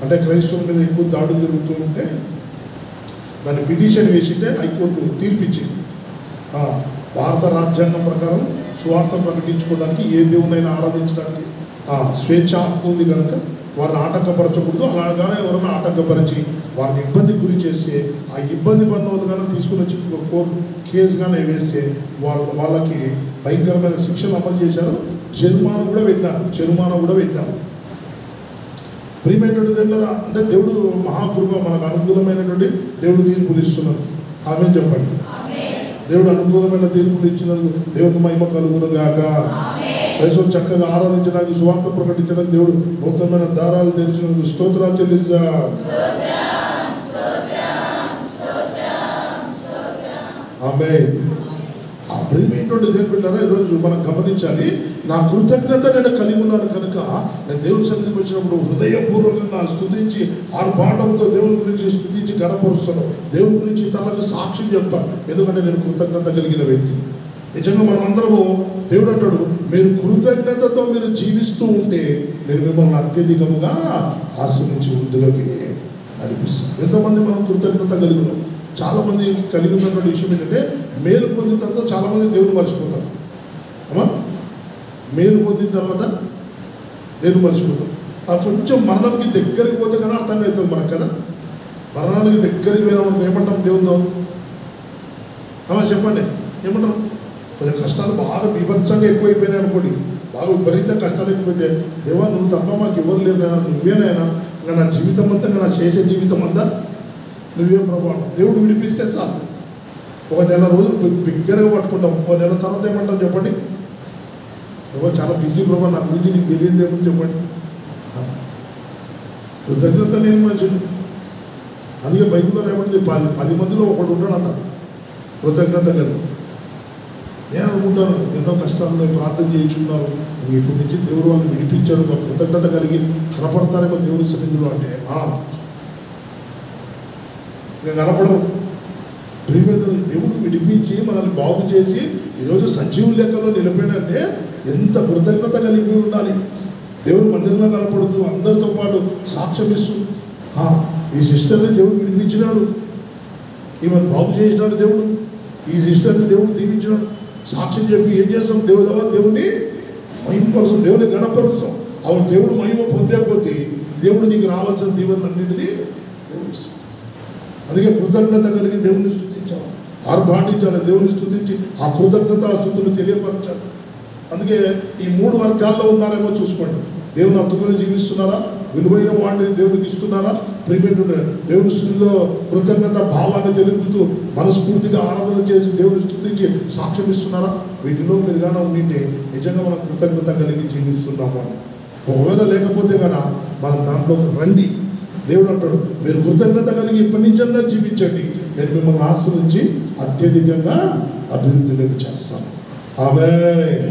అంటే క్రైస్తవుల మీద ఎక్కువ దాడులు జరుగుతూ ఉంటే దాన్ని పిటిషన్ వేసింటే హైకోర్టు తీర్పిచ్చింది. భారత రాజ్యాంగం ప్రకారం సువార్త ప్రకటించుకోవడానికి ఏ దేవునైనా ఆరాధించడానికి స్వేచ్ఛ హక్కు ఉంది కనుక వారిని ఆటంకపరచకూడదు. అలాగానే ఎవరైనా ఆటంకపరిచి వారిని ఇబ్బందికి గురి చేస్తే ఆ ఇబ్బంది పడిన వాళ్ళు కానీ తీసుకుని వచ్చి కోర్టు కేసుగానే వేస్తే వాళ్ళకి భయంకరమైన శిక్షలు అమలు చేశారు. జరిమానా కూడా పెట్టినారు. ప్రియమైనటువంటి దేవుడు అంటే దేవుడు మహాకృప, మనకు అనుకూలమైనటువంటి దేవుడు తీర్పులు ఇస్తున్నారు. ఆమె చెప్పండి. దేవుడు అనుకూలమైన తీర్పులు ఇచ్చినందుకు దేవుడికి మహిమ కలుగును గాక. క్రైస్తవులు చక్కగా ఆరాధించడానికి, సువార్త ప్రకటించడానికి దేవుడు నూతనమైన దారాలు తెరిచినందుకు స్తోత్రాలు చెల్లిస్తా. ఆమేన్. ఆ ప్రియమైనటువంటి దేవుని బిడ్డలారా, ఈరోజు మనం గమనించాలి, నా కృతజ్ఞత నేను కలిగి ఉన్నాను కనుక నేను దేవుని సన్నిధికి వచ్చినప్పుడు హృదయపూర్వకంగా స్తుతించి ఆర్భాటంతో దేవుని గురించి స్తుతించి గణపరుస్తాను. దేవుని గురించి తనకు సాక్ష్యం చెప్తాను, ఎందుకంటే నేను కృతజ్ఞత కలిగిన వ్యక్తి. నిజంగా మనం అందరము, దేవుడు అంటాడు, మీరు కృతజ్ఞతతో మీరు జీవిస్తూ ఉంటే నేను మిమ్మల్ని అత్యధికముగా ఆశ్రయించి వృద్ధిలోకి నడిపిస్తాను. ఎంతమంది మనం కృతజ్ఞత కలిగి ఉన్నాం? చాలామంది కలిగి ఉన్నటువంటి విషయం ఏంటంటే, మేలు పొందిన తర్వాత చాలామంది దేవుని మర్చిపోతారు. అమ్మా, మేలు పొందిన తర్వాత దేవుని మర్చిపోతాం. ఆ కొంచెం మరణానికి దగ్గరికి పోతే కానీ అర్థం అవుతుంది మనకు కదా. మరణానికి దగ్గరికి పోయినా మనం ఏమంటాం దేవునితో? అమ్మా చెప్పండి, ఏమంటాం? కొంచెం కష్టాలు బాగా బీభత్సంగా ఎక్కువైపోయినాయి అనుకోండి, బాగా విపరీతంగా కష్టాలు ఎక్కువైతే, దేవా నువ్వు తప్ప మాకు ఎవరు లేనైనా, నువ్వేనైనా, ఇంకా నా జీవితం అంతా, ఇంకా నా శేష జీవితం అంతా నువ్వే ప్రభావం. దేవుడు విడిపిస్తే సార్ ఒక నెల రోజులు బిగ్గరగా పట్టుకుంటాం, ఒక నెల తర్వాత ఏమంటాం చెప్పండి? ప్రభా చాలా బిజీ ప్రభా, నా గురించి నీకు తెలియదు ఏమని చెప్పండి. కృతజ్ఞత లేని మనుషులు. అందుకే బైబిల్లో ఏమంటుంది, 10 మందిలో ఒకడు ఉంటాడంట కృతజ్ఞత కలిగి. నేను అనుకుంటాను, ఎన్నో కష్టాలను ప్రార్థన చేయించుకున్నారు, ఇప్పటి నుంచి దేవుడు వాళ్ళని విడిపించాడు, మా కృతజ్ఞత కలిగి కనపడతారేమో దేవుని సన్నిధిలో. అంటే నేను కనపడరు. ప్రియమైన దేవుడు విడిపించి మనల్ని బాగు చేసి ఈరోజు సజీవ లెక్కలో నిలిపాడంటే ఎంత కృతజ్ఞత కలిగి ఉండాలి. దేవుడు మందిరంలో కనపడుతూ అందరితో పాటు సాక్ష్యం ఇస్తూ, ఈ సిస్టర్ని దేవుడు విడిపించినాడు, ఈమెను బాగు చేసినాడు దేవుడు, ఈ సిస్టర్ని దేవుడు దీవించినాడు, సాక్ష్యం చెప్పి ఏం చేస్తాం? దేవుడిని మహిమపరుస్తాం, దేవుని ఘనపరుస్తాం. అవును, దేవుడు మహిమ పొందకపోతే దేవుడు నీకు రావాల్సిన దీవెనలన్నింటినీ దేవుడు ఇస్తాం. అందుకే కృతజ్ఞత కలిగి దేవుని స్తుతించాలి, ఆర్భాటించాలి, దేవుని స్తుతించి ఆ కృతజ్ఞత స్తుతులు తెలియపరచాలి. అందుకే ఈ 3 వర్గాల్లో ఉన్నారేమో చూసుకోండి. దేవుని హత్తుకుని జీవిస్తున్నారా? విలువైన వాడిని దేవునికి ఇస్తున్నారా? ప్రియమైన దేవుని స్థుతిలో కృతజ్ఞత భావాన్ని తెలుపుతూ మనస్ఫూర్తిగా ఆరాధన చేసి దేవుని స్తుతించి సాక్ష్యం ఇస్తున్నారా? వీటిలో మీరు కానీ ఉండింటే నిజంగా మనం కృతజ్ఞత కలిగి జీవిస్తున్నాము అని. ఒకవేళ లేకపోతే కనుక మనం దాంట్లోకి రండి. దేవుడు అంటాడు, మీరు కృతజ్ఞత కలిగి ఇప్పటి నుంచన్నా జీవించండి, నేను మిమ్మల్ని ఆశ్రయించి అత్యధికంగా అభివృద్ధిలోకి చేస్తాను. ఆమేన్,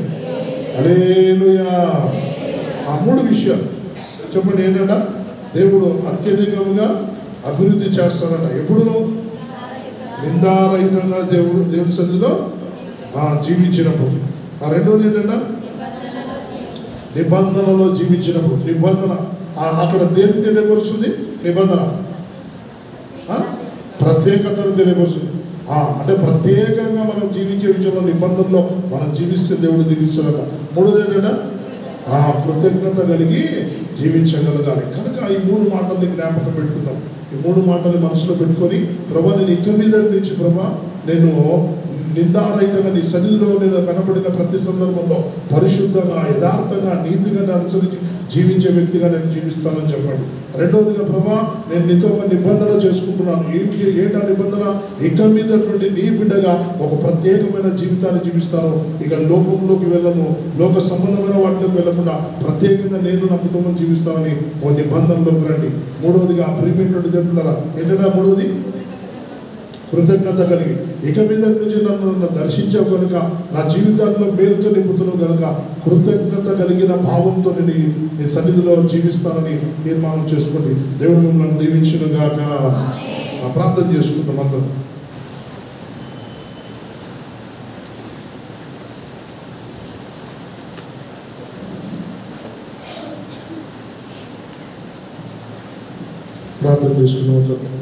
హల్లెలూయా. ఆ 3 విషయాలు చెప్పండి ఏంటంట? దేవుడు అత్యధికంగా అభివృద్ధి చేస్తానంట. ఎప్పుడు? నిందారహితంగా దేవుని సన్నిధిలో జీవించినప్పుడు. ఆ రెండోది ఏంటంట? నిబంధనలో జీవించినప్పుడు. నిబంధన అక్కడ దేన్ని తెలియపరుస్తుంది? నిబంధన ప్రత్యేకతను తెలియపరుస్తుంది. అంటే ప్రత్యేకంగా మనం జీవించే విషయంలో నిబంధనలో మనం జీవిస్తే దేవుడు దీవిస్తాడట. మూడోది ఏంటంటే కృతజ్ఞత కలిగి జీవించగలగాలి. కనుక ఈ 3 మాటల్ని జ్ఞాపకం పెట్టుకుందాం. ఈ 3 మాటల్ని మనసులో పెట్టుకొని, ప్రభా నేను ఇక మీద నుంచి ప్రభా నేను నిందారహితంగా నీ సన్నిధిలో నేను కనపడిన ప్రతి సందర్భంలో పరిశుద్ధంగా, యథార్థంగా, నీతిగా అనుసరించి జీవించే వ్యక్తిగా నేను జీవిస్తానని చెప్పండి. రెండవదిగా, ప్రభా నేను నీతో ఒక నిబంధన చేసుకుంటున్నాను. ఏంటా నిబంధన? ఇక మీదటువంటి నీ బిడ్డగా ఒక ప్రత్యేకమైన జీవితాన్ని జీవిస్తాను. ఇక లోకంలోకి వెళ్ళను, లోక సంబంధమైన వాటిలోకి వెళ్ళకుండా ప్రత్యేకంగా నేను నా కుటుంబం జీవిస్తానని ఓ నిబంధనలోకి రండి. మూడవదిగా, ప్రియమైనటువంటి దేవులారా, ఏంటంటే మూడవది కృతజ్ఞత కలిగి, ఇక మీద నుంచి నన్ను దర్శించావు కనుక, నా జీవితాల్లో మేలుతో నింపుతున్నావు కనుక కృతజ్ఞత కలిగిన భావంతో నీ సన్నిధిలో జీవిస్తానని తీర్మానం చేసుకోండి. దేవుడు మిమ్మల్ని దీవించును గాక. ప్రార్థన చేసుకుంటాం అందరం. ప్రార్థన చేసుకున్నాం అందరం.